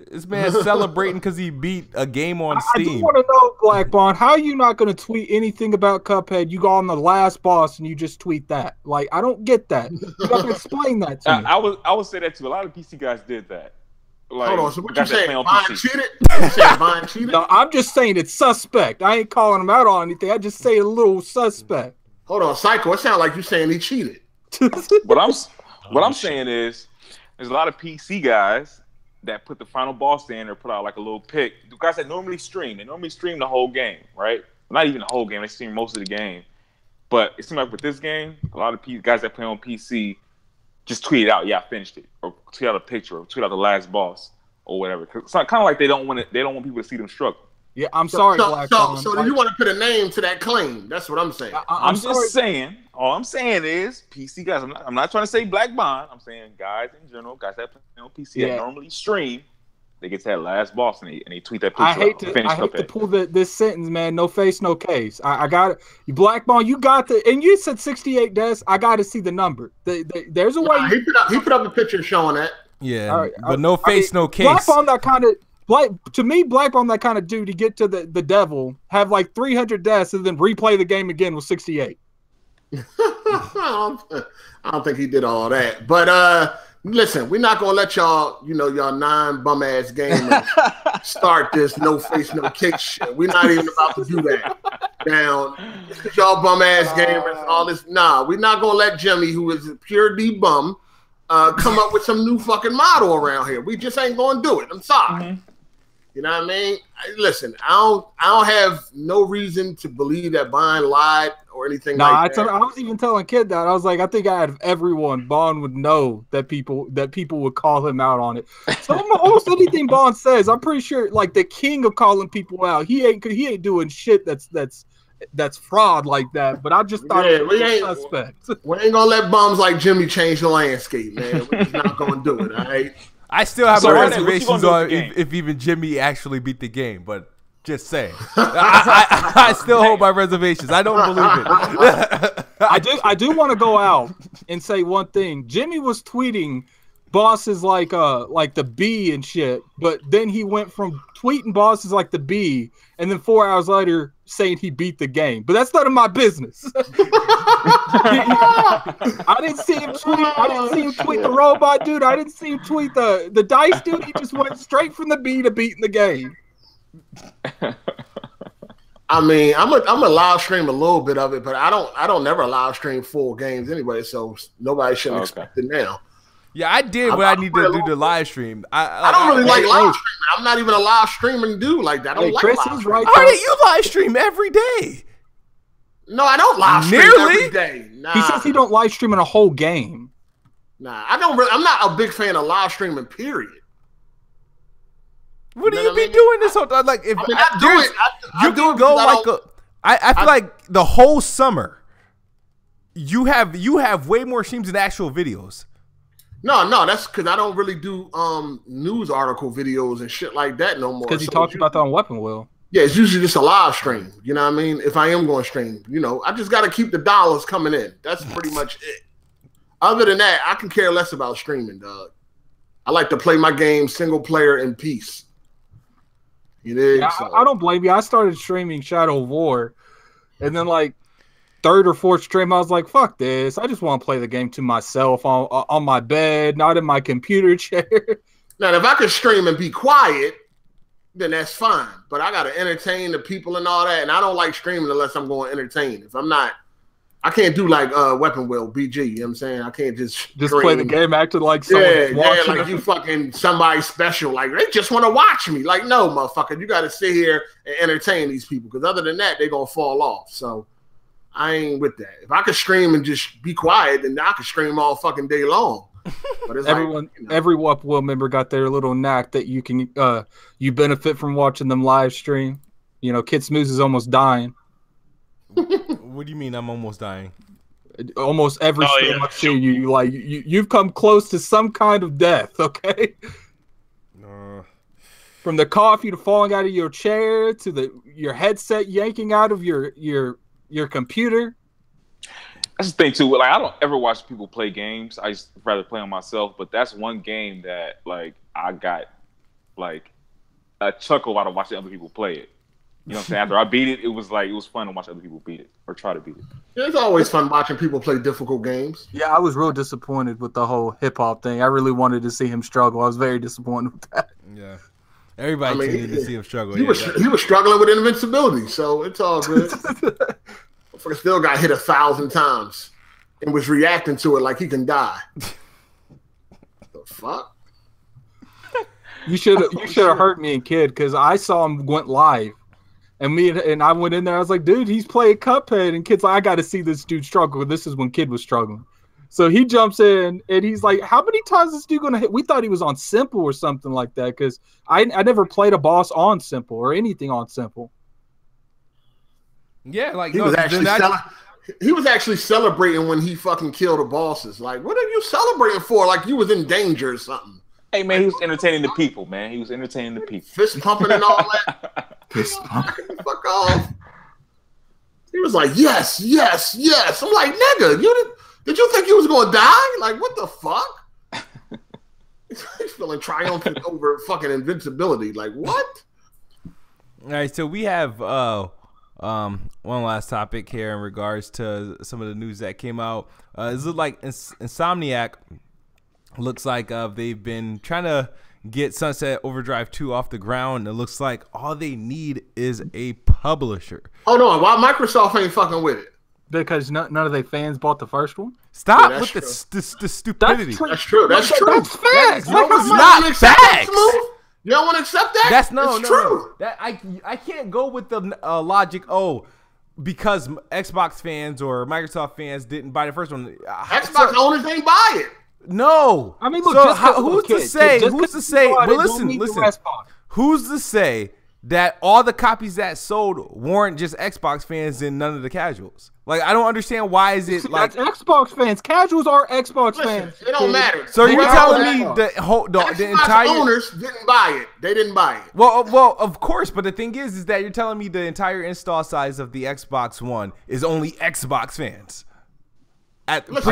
this man's celebrating because he beat a game on Steam. I just want to know, Black Bond, how are you not going to tweet anything about Cuphead? You go on the last boss and you just tweet that. Like, I don't get that. You got to explain that to me. I would say that too. A lot of PC guys did that. Like, hold on, so what you saying? Bond cheated? You saying Bond cheated? No, I'm just saying it's suspect. I ain't calling him out on anything. I just say a little suspect. Hold on, Psycho. It sounds like you saying he cheated. What I'm saying is, there's a lot of PC guys that put the final boss in or put out like a little pick. The guys that normally stream, they normally stream the whole game, right? Not even the whole game, they stream most of the game. But it seems like with this game, a lot of guys that play on PC just tweet it out, yeah, I finished it, or tweet out a picture, or tweet out the last boss, or whatever. It's kind of like they don't want people to see them struggle. Yeah, I'm sorry, Black Bond. So do you want to put a name to that claim? That's what I'm saying. I'm just saying. All I'm saying is PC guys. I'm not trying to say Black Bond. I'm saying guys in general, guys that play on PC that normally stream. They get to that last boss and they tweet that picture. I hate to pull this sentence, man. No face, no case. I got it. You Black Bond, you got and you said 68 deaths. I got to see the number. There's a way. He put up a picture showing that. Yeah, right, but no face, no case. Black Bond, that kind of. To me, Black Bond, that kind of dude to get to the devil, have like 300 deaths, and then replay the game again with 68. I don't think he did all that. But listen, we're not gonna let y'all, y'all 9 bum ass gamers start this no face, no kick shit. We're not even about to do that. Now, y'all bum ass gamers, all this. Nah, we're not gonna let Jimmy, who is a pure D bum, come up with some new fucking model around here. We just ain't gonna do it. I'm sorry. Mm-hmm. You know what I mean? Listen, I don't have no reason to believe that Bond lied or anything like that. I was even telling Kid that. I was like, I think out of everyone, Bond would know that people would call him out on it. So almost anything Bond says, I'm pretty sure, like the king of calling people out, he ain't doing shit that's fraud like that. But I just thought it was suspect. We ain't gonna let bums like Jimmy change the landscape, man. We're just not gonna do it, all right? I still have my reservations on if even Jimmy actually beat the game, but Just saying. I still hold my reservations. I don't believe it. I do want to go out and say one thing. Jimmy was tweeting bosses like the B and shit, but then he went from tweeting bosses like the B and then 4 hours later saying he beat the game. But that's none of my business. I didn't see him tweet the robot dude. I didn't see him tweet the dice dude. He just went straight from the B to beating the game. I mean, I'm a live stream a little bit of it, but I don't never live stream full games anyway, so nobody shouldn't expect it now. Yeah, I did what I need to do to live stream. I don't really like live streaming. I'm not even a live streaming dude like that. I don't like Chris live is streaming. right. How did you live stream every day? No, I don't live stream every day. Nah. He says he don't live stream in a whole game. Nah, I don't really. I'm not a big fan of live streaming. Period. What do you be doing this whole time? Like, if I mean, I do it. I you do can it go like I feel like the whole summer, you have way more streams than actual videos. No, that's because I don't really do news article videos and shit like that no more. Because he talked about that on Weapon Wheel. Yeah, it's usually just a live stream. You know what I mean? If I am going to stream, I just got to keep the dollars coming in. That's pretty much it. Other than that, I can care less about streaming, dog. I like to play my game single player in peace. Yeah, I don't blame you. I started streaming Shadow of War, and then like third or fourth stream, I was like, "Fuck this! I just want to play the game to myself on my bed, not in my computer chair." Now, if I could stream and be quiet, then that's fine. But I got to entertain the people and all that, and I don't like streaming unless I'm going to entertain. If I'm not, I can't do like Weapon Wheel BG. You know what I'm saying? I can't just play the game acting like someone's watching. like you fucking somebody special. Like they just want to watch me. Like no, motherfucker, you got to sit here and entertain these people because other than that, they're gonna fall off. So I ain't with that. If I could stream and just be quiet, then I could stream all fucking day long. But it's every Weapon Wheel member got their little knack that you can you benefit from watching them live stream. Kid Smooth is almost dying. What do you mean I'm almost dying? Almost every stream I see you've come close to some kind of death, okay? From the coffee to falling out of your chair to your headset yanking out of your computer. That's the thing too. Like I don't ever watch people play games. I just rather play on myself. But that's one game that like I got like a chuckle out of watching other people play it. You know what I'm saying? After I beat it, it was fun to watch other people beat it or try to beat it. Yeah, it's always fun watching people play difficult games. Yeah, I was real disappointed with the whole hip hop thing. I really wanted to see him struggle. I was very disappointed with that. Yeah, everybody needed to see him struggle. He was struggling with invincibility, so it's all good. Motherfucker still got hit 1,000 times and was reacting to it like he can die. The fuck? You should have heard me and Kid because I saw him went live. And I went in there. I was like, dude, he's playing Cuphead. And Kid's like, I got to see this dude struggle. This is when Kid was struggling. So he jumps in and he's like, how many times is this dude going to hit? We thought he was on simple or something like that because I never played a boss on simple or anything on simple. Yeah, like he was actually celebrating when he fucking killed the bosses. Like, what are you celebrating for? Like you was in danger or something. Hey man, he was entertaining the people, man. He was entertaining the people. Fist pumping and all that. Fist pumping. Fuck off. He was like, yes. I'm like, nigga, did you think you was gonna die? Like, what the fuck? He's feeling triumphant over fucking invincibility. Like, what? All right, so we have one last topic here in regards to some of the news that came out. This is like Insomniac. Looks like they've been trying to get Sunset Overdrive 2 off the ground. It looks like all they need is a publisher. Oh no, why Microsoft ain't fucking with it? Because none of their fans bought the first one? Stop with the stupidity. That's true. That's true. That's facts. No, it's not facts. You don't want to accept that? That's true. That I can't go with the logic. Oh, because Xbox fans or Microsoft fans didn't buy the first one. Xbox owners ain't buy it. No, I mean, look. So who's to say? But listen. Who's to say that all the copies that sold weren't just Xbox fans and none of the casuals. Like, I don't understand why is it like that's Xbox fans. Casuals are Xbox fans. It don't matter. So you're telling me the entire owners didn't buy it. They didn't buy it. Well, of course, but the thing is that you're telling me the entire install size of the Xbox One is only Xbox fans. Xbox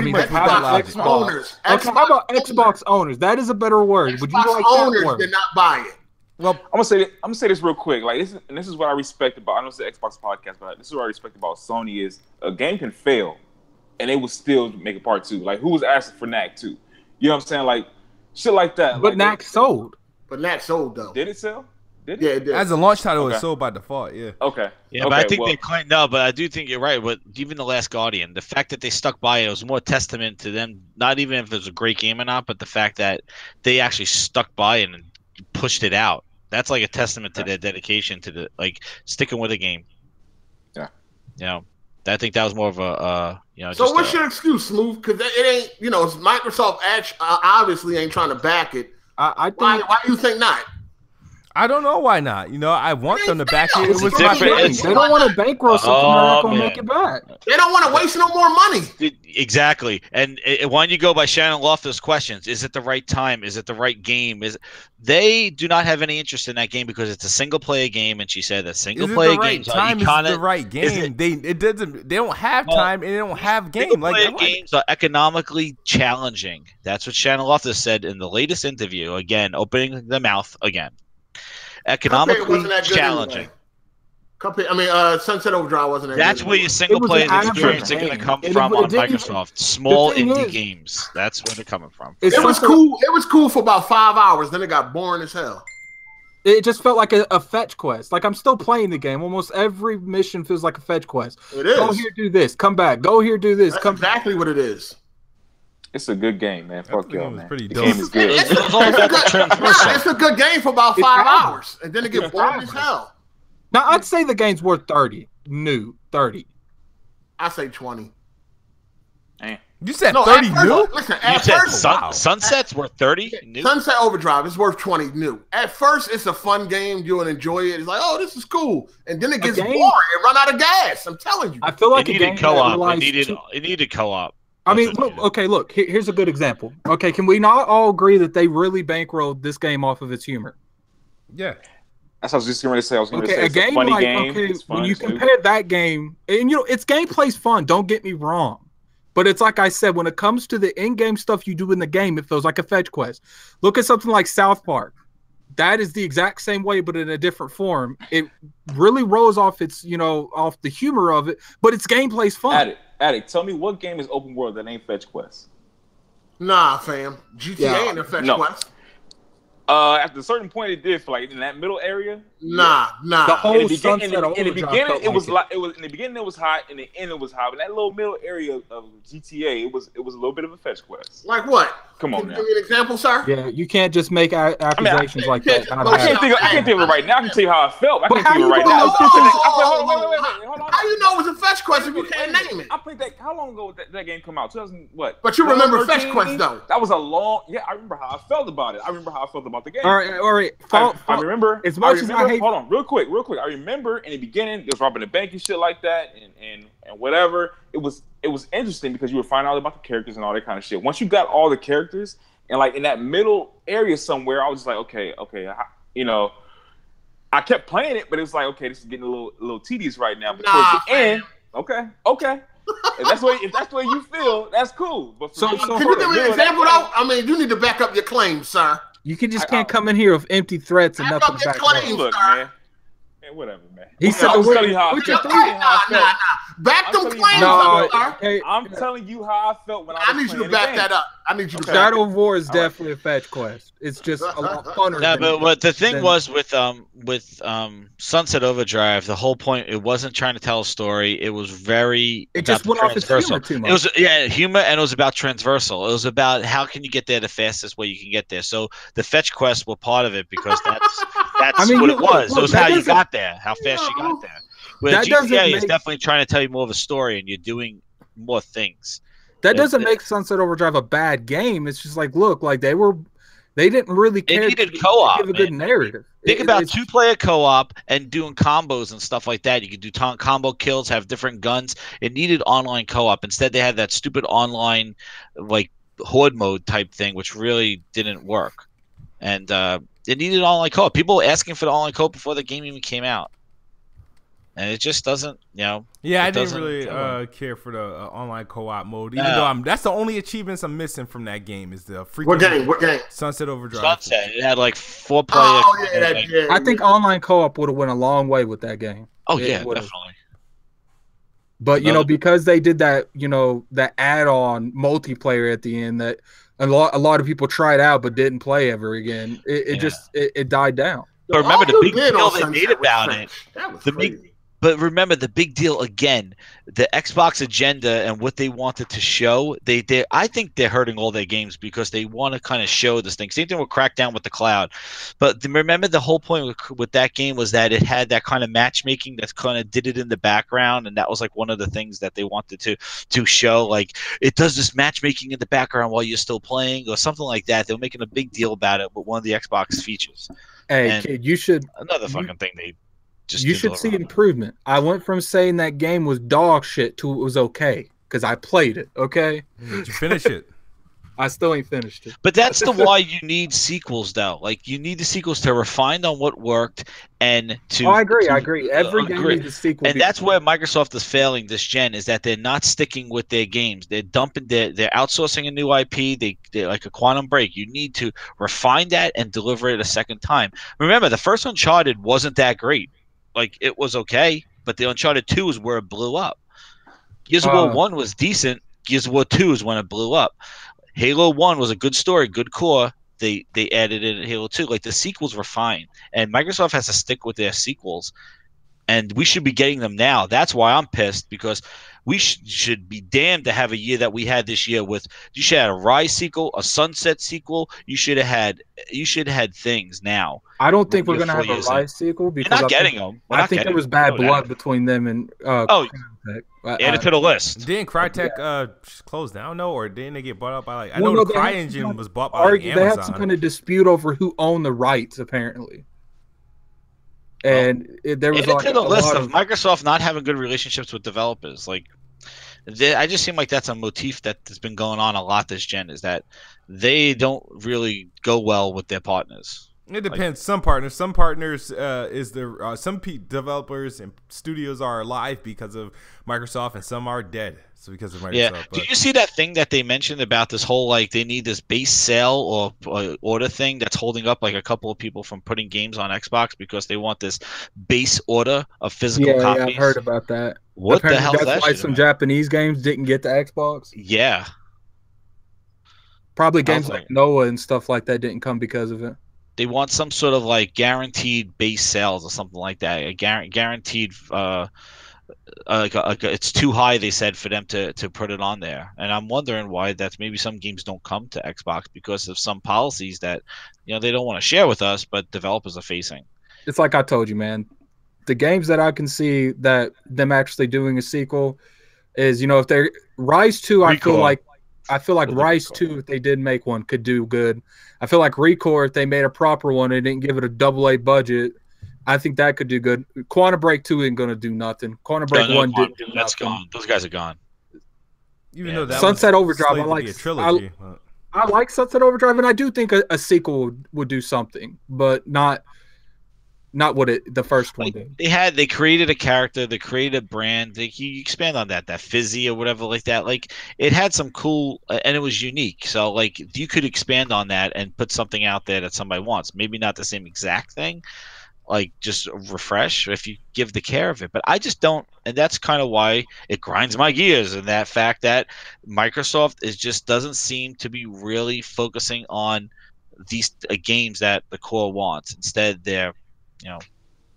owners. Okay, how about Xbox owners? That is a better word. Would you like owners that word? did not buy it. Well, I'm gonna say this real quick. Like this is what I respect about. I know it's the Xbox podcast, but this is what I respect about Sony is a game can fail, and they will still make a part 2. Like who was asking for Knack 2? You know what I'm saying? Like shit like that. But like, Knack sold. But Knack sold though. Did it sell? Did it? Yeah, it did. As a launch title, it's sold by default. Yeah. Okay. Yeah, but I think they claim no. But I do think you're right. But even The Last Guardian, the fact that they stuck by it was more testament to them. Not even if it was a great game or not, but the fact that they actually stuck by it and pushed it out. That's like a testament to their dedication to the sticking with a game. Yeah. You know, I think that was more of a So what's your excuse, Smooth? Because it ain't Microsoft obviously ain't trying to back it. I think. Why do you think not? I don't know why not. I want them to back it. It was different. They don't want to bankroll something. They're not going to make it back. They don't want to waste no more money. Exactly. And when you go by Shannon Loftus' questions, is it the right time? Is it the right game? They do not have any interest in that game because it's a single player game, and she said that single player games are the right game. They don't have time and they don't have game. Like games are economically challenging. That's what Shannon Loftus said in the latest interview. Again, opening the mouth again. Economically challenging. Sunset Overdrive wasn't that That's good where your single player experience is going to come from on Microsoft. Small indie games. That's where they're coming from. It was cool. It was cool for about 5 hours. Then it got boring as hell. It just felt like a fetch quest. Like I'm still playing the game. Almost every mission feels like a fetch quest. It is. Go here, do this. Come back. Go here, do this. That's exactly what it is. It's a good game, man. Fuck y'all, man. Pretty the dope. game is good. It's a good game for about 5 hours, and then it gets boring as hell. Now I'd say the game's worth 30. New 30. I say 20. Damn. You said 30 new? Listen, You said Sunset's worth 30 new? Sunset Overdrive is worth 20 new. At first, it's a fun game. You'll enjoy it. It's like, oh, this is cool. And then it gets boring and run out of gas. I'm telling you. I feel like it needed co-op. It needed co-op. I mean, look. Here's a good example. Okay, can we not all agree that they really bankrolled this game off of its humor? Yeah. That's what I was just going to say. I was going to say it's a game funny like game. It's fun, when you compare that game, and its gameplay's fun. Don't get me wrong, but it's like I said, when it comes to the in-game stuff you do in the game, it feels like a fetch quest. Look at something like South Park. That is the exact same way, but in a different form. It really rolls off its, off the humor of it, but its gameplay's fun. Addict, tell me what game is open world that ain't fetch quest? Nah, fam. GTA ain't a fetch quest. At a certain point, it did for like in that middle area. Nah. The whole in the beginning, it was in the beginning it was hot. In the end, it was hot. But that little middle area of GTA, it was a little bit of a fetch quest. Like what? Come on, now. Give me an example, sir. Yeah, you can't just make accusations like that. I can't think of it right now. I can tell you how I felt. I can't think of it right now. Hold on. How you know it was a fetch quest if you can't name it? I played that. How long ago did that game come out? 2000 what? But you remember fetch quest though? That was a long. Yeah, I remember how I felt about it. I remember how I felt about the game. All right. I remember. As much as I hate. Hold on, real quick. I remember in the beginning, it was robbing the bank and shit like that, and whatever. It was interesting because you would find out about the characters and all that kind of shit. Once you got all the characters, and like in that middle area somewhere, I was just like, okay, I kept playing it, but it was like, okay, this is getting a little tedious right now. But towards the end, okay. If that's the way you feel, that's cool. But can you give me an example though? I mean, you need to back up your claims, sir. You can't come in here with empty threats and nothing back up. Look, man. Man, whatever, man. He said, I'm telling you how I felt. Back them claims up, sir. I'm telling you how I felt when I was need you to back that up. I need you to Shadow of War is definitely a fetch quest. It's just a lot funner. Yeah, but the thing was with Sunset Overdrive, the whole point, it wasn't trying to tell a story. It was very It just went off its humor too much. It was humor, and it was about transversal. It was about how can you get there the fastest way you can get there. So the fetch quests were part of it because that's what it was. It was how you got there, how fast you got there. Where GTA is definitely trying to tell you more of a story, and you're doing more things. That doesn't make Sunset Overdrive a bad game. It's just like, look, like they were They didn't really care. It needed co-op, to give a good narrative. Think about two-player co-op and doing combos and stuff like that. You could do combo kills, have different guns. It needed online co-op. Instead, they had that stupid online, like, horde mode type thing, which really didn't work. And it needed online co-op. People were asking for the online co-op before the game even came out. And it just doesn't, Yeah, I didn't really care for the online co-op mode. Even though that's the only achievements I'm missing from that game is the freaking What game? Sunset Overdrive. Sunset. It had like 4 players. Oh yeah, I think online co-op would have went a long way with that game. Oh yeah, definitely. But because they did that, that add-on multiplayer at the end that a lot of people tried out but didn't play ever again. It died down. But remember the big deal they made about it. That was crazy. But remember the big deal again, the Xbox agenda and what they wanted to show. I think they're hurting all their games because they want to kind of show this thing. Same thing with Crackdown with the cloud. But remember the whole point with that game was that it had that kind of matchmaking that kind of did it in the background, and that was like one of the things that they wanted to show. Like it does this matchmaking in the background while you're still playing or something like that. They were making a big deal about it with one of the Xbox features. Hey, kid, you should another fucking thing they. You should see improvement. I went from saying that game was dog shit to it was okay because I played it. Okay, did you finish it? I still ain't finished it. But that's why you need sequels, though. Like you need the sequels to refine on what worked and to. Oh, I agree. Every game needs a sequel, and that's where Microsoft is failing this gen is that they're not sticking with their games. They're dumping. They're outsourcing a new IP. They're like a Quantum Break. You need to refine that and deliver it a second time. Remember, the first Uncharted wasn't that great. Like it was okay, but the Uncharted 2 is where it blew up. Gears of War 1 was decent. Gears of War 2 is when it blew up. Halo 1 was a good story, good core. They added in Halo 2. Like the sequels were fine, and Microsoft has to stick with their sequels, and we should be getting them now. That's why I'm pissed because we should be damned to have a year that we had this year with. You should have had a Rise sequel, a Sunset sequel. You should have had things now. I don't think we're gonna have a Rise sequel because you're not getting them. I think there was bad blood between them and. Add it to the list. Didn't Crytek close down or didn't they get bought up by like? I know the CryEngine was bought by Amazon. They had some kind of dispute over who owned the rights apparently. And there was to the list of Microsoft not having good relationships with developers. Like, I just seem like that's a motif that has been going on a lot this gen. Is that they don't really go well with their partners. It depends. Some partners is there. Some developers and studios are alive because of Microsoft, and some are dead. So because of Microsoft. Yeah. Did you see that thing that they mentioned about this whole like they need this base sale or order thing that's holding up like a couple of people from putting games on Xbox because they want this base order of physical copies? Yeah, I've heard about that. What the hell? That's why some Japanese games didn't get the Xbox. Yeah. Probably games like Noire and stuff like that didn't come because of it. They want some sort of like guaranteed base sales or something like that. A guaranteed. It's too high, they said, for them to put it on there, and I'm wondering why that's maybe some games don't come to Xbox because of some policies that they don't want to share with us, but developers are facing. It's like I told you, man. The games that I can see that them actually doing a sequel is, if they're Rise 2, I feel like Rise 2, if they did make one, could do good. I feel like Recore, if they made a proper one, they didn't give it a AA budget. I think that could do good. Quantum Break 2 ain't gonna do nothing. Quantum Break 1 didn't do that's nothing. Gone. Those guys are gone. Even though that Sunset Overdrive, I like a trilogy. I like Sunset Overdrive, and I do think a sequel would do something, but not what the first one did. They created a character, they created a brand. You expand on that Fizzy or whatever like that. Like it had some cool, and it was unique. So like you could expand on that and put something out there that somebody wants. Maybe not the same exact thing. Like just refresh if you give the care of it, but I just don't, and that's kind of why it grinds my gears. And that fact that Microsoft just doesn't seem to be really focusing on these games that the core wants. Instead, they're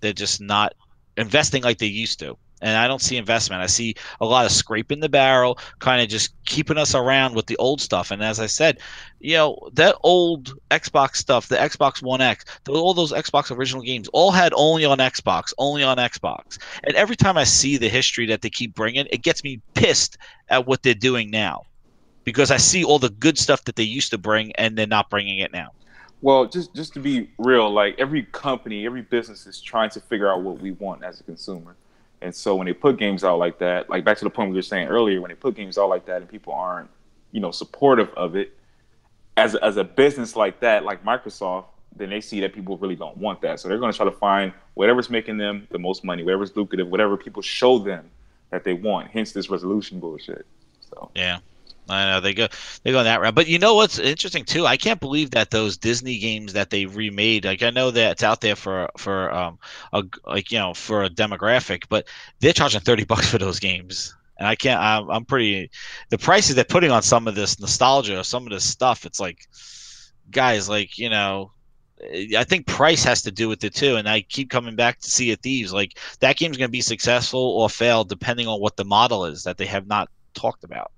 just not investing like they used to. And I don't see investment. I see a lot of scraping the barrel, kind of just keeping us around with the old stuff. And as I said, that old Xbox stuff, the Xbox One X, all those Xbox original games, all had only on Xbox. And every time I see the history that they keep bringing, it gets me pissed at what they're doing now. Because I see all the good stuff that they used to bring, and they're not bringing it now. Well, just to be real, like every company, every business is trying to figure out what we want as a consumer. And so when they put games out like that, like back to the point we were saying earlier, when they put games out like that and people aren't, supportive of it, as a business like that, like Microsoft, then they see that people really don't want that. So they're going to try to find whatever's making them the most money, whatever's lucrative, whatever people show them that they want. Hence this resolution bullshit. So yeah. I know they go that route, but you know what's interesting too? I can't believe that those Disney games that they remade. Like I know that it's out there for for a demographic, but they're charging $30 for those games, and I can't. I'm pretty. The prices they're putting on some of this nostalgia, some of this stuff. It's like, guys, like I think price has to do with it too, and I keep coming back to Sea of Thieves. Like that game's going to be successful or fail depending on what the model is that they have not talked about.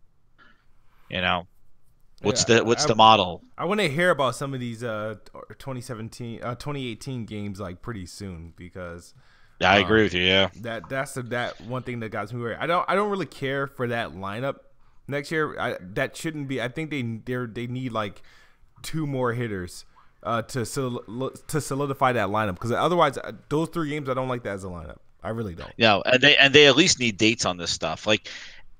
What's the model? I want to hear about some of these 2018 games like pretty soon because I agree with you. Yeah, that's that one thing that got me worried. I don't really care for that lineup next year. That shouldn't be. I think they need like 2 more hitters to solidify that lineup because otherwise those 3 games I don't like that as a lineup. I really don't. Yeah, and they at least need dates on this stuff. Like.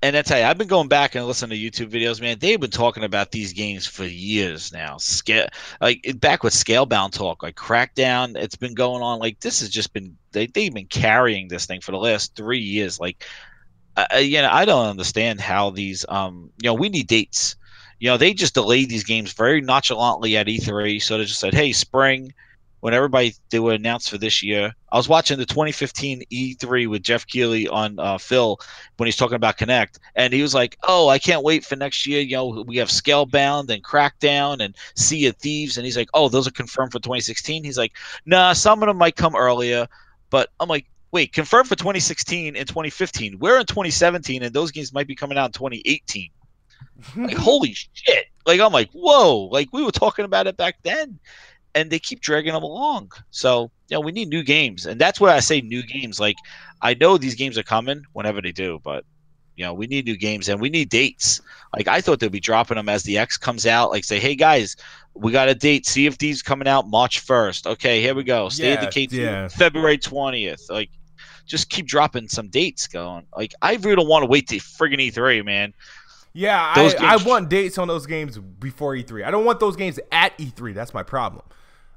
And I tell you, I've been going back and listening to YouTube videos, man. They've been talking about these games for years now. Back with Scalebound talk, like Crackdown, it's been going on. Like this has just been they've been carrying this thing for the last 3 years. Like, I don't understand how these we need dates. They just delayed these games very nonchalantly at E3. So they just said, hey, spring. When they were announced for this year, I was watching the 2015 E3 with Jeff Keighley on Phil when he's talking about Kinect, and he was like, "Oh, I can't wait for next year. We have Scalebound and Crackdown and Sea of Thieves," and he's like, "Oh, those are confirmed for 2016." He's like, "Nah, some of them might come earlier," but I'm like, "Wait, confirmed for 2016 and 2015? We're in 2017, and those games might be coming out in 2018." Like, holy shit! Like, I'm like, whoa! Like, we were talking about it back then. And they keep dragging them along. So, we need new games. And that's why I say new games. Like, I know these games are coming whenever they do, but, we need new games and we need dates. Like, I thought they'd be dropping them as the X comes out. Like, say, hey, guys, we got a date. See if these coming out March 1st. Okay, here we go. Stay at the K2, February 20th. Like, just keep dropping some dates going. Like, I really don't want to wait to friggin' E3, man. Yeah, I want dates on those games before E3. I don't want those games at E3. That's my problem.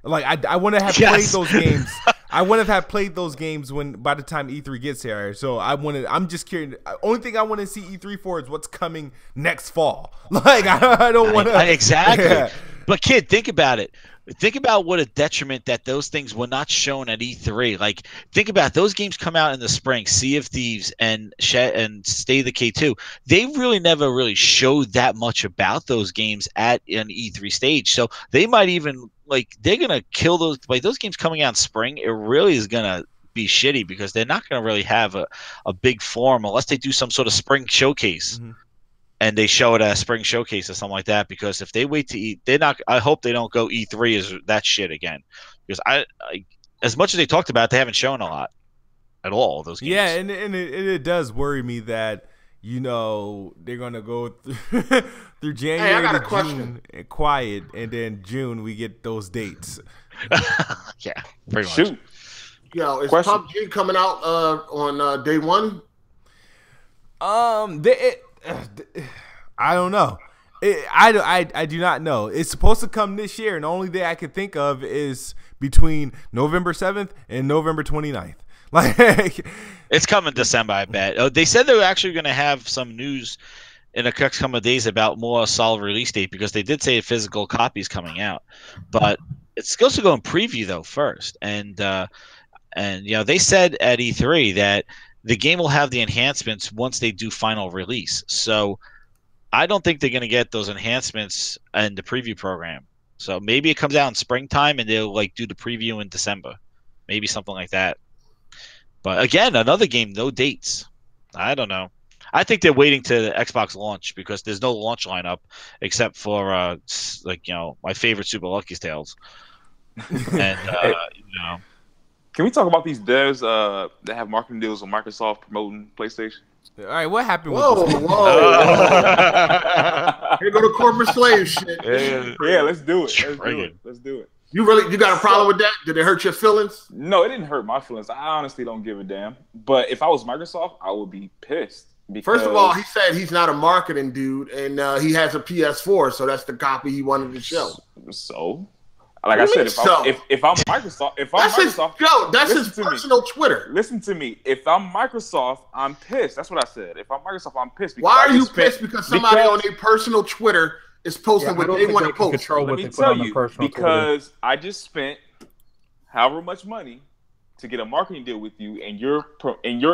Like I want to have played those games. I want to have played those games by the time E3 gets here. So I'm just curious. Only thing I want to see E3 for is what's coming next fall. Like I don't want to exactly. Yeah. But kid, think about it. Think about what a detriment that those things were not shown at E3. Like, think about those games come out in the spring, Sea of Thieves and Stay the K2. They really never really showed that much about those games at an E3 stage. So they might even they're gonna kill those. Like those games coming out in spring, it really is gonna be shitty because they're not gonna really have a big forum unless they do some sort of spring showcase. Mm-hmm. And they show it at a spring showcase or something like that. Because if they wait to they're not. I hope they don't go E3 as that shit again. Because I as much as they talked about it, they haven't shown a lot at all. Those games. Yeah, and it does worry me that they're gonna go through January to June quiet, and then June we get those dates. Yeah, pretty much. Shoot. Yo, is PUBG coming out on day one? I don't know. I do not know. It's supposed to come this year, and the only day I can think of is between November 7th and November 29th. Like, it's coming December, I bet. They said they were actually going to have some news in a couple of days about more solid release date because they did say a physical copy is coming out, but it's supposed to go in preview though first. And they said at E3 that the game will have the enhancements once they do final release. So I don't think they're going to get those enhancements in the preview program. So maybe it comes out in springtime and they'll do the preview in December, maybe something like that. But again, another game, no dates. I don't know. I think they're waiting to the Xbox launch because there's no launch lineup except for my favorite Super Lucky's Tales. And Can we talk about these devs that have marketing deals with Microsoft promoting PlayStation? All right, what happened with this? Whoa. Here go the corporate slave shit. Yeah, let's do it. Let's do it. You got a problem with that? Did it hurt your feelings? No, it didn't hurt my feelings. I honestly don't give a damn. But if I was Microsoft, I would be pissed. First of all, he said he's not a marketing dude, and he has a PS4, so that's the copy he wanted to show. So, like I said, if I'm Microsoft, that's his personal Twitter. Listen to me. If I'm Microsoft, I'm pissed. That's what I said. If I'm Microsoft, I'm pissed. Why are you pissed? Because somebody on their personal Twitter is posting what they want to post. Control Let me tell you, because I just spent however much money to get a marketing deal with you, and your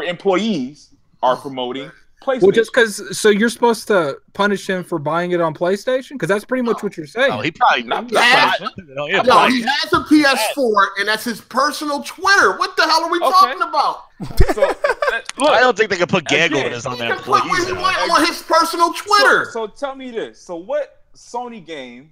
employees are promoting PlayStation. Well, just because, so you're supposed to punish him for buying it on PlayStation? Because that's pretty much what you're saying. Oh, he probably he has a PS4, and that's his personal Twitter. What the hell are we talking about? So, look, I don't think they can put gag orders on their employees. He can put on his personal Twitter. So tell me this. So what Sony game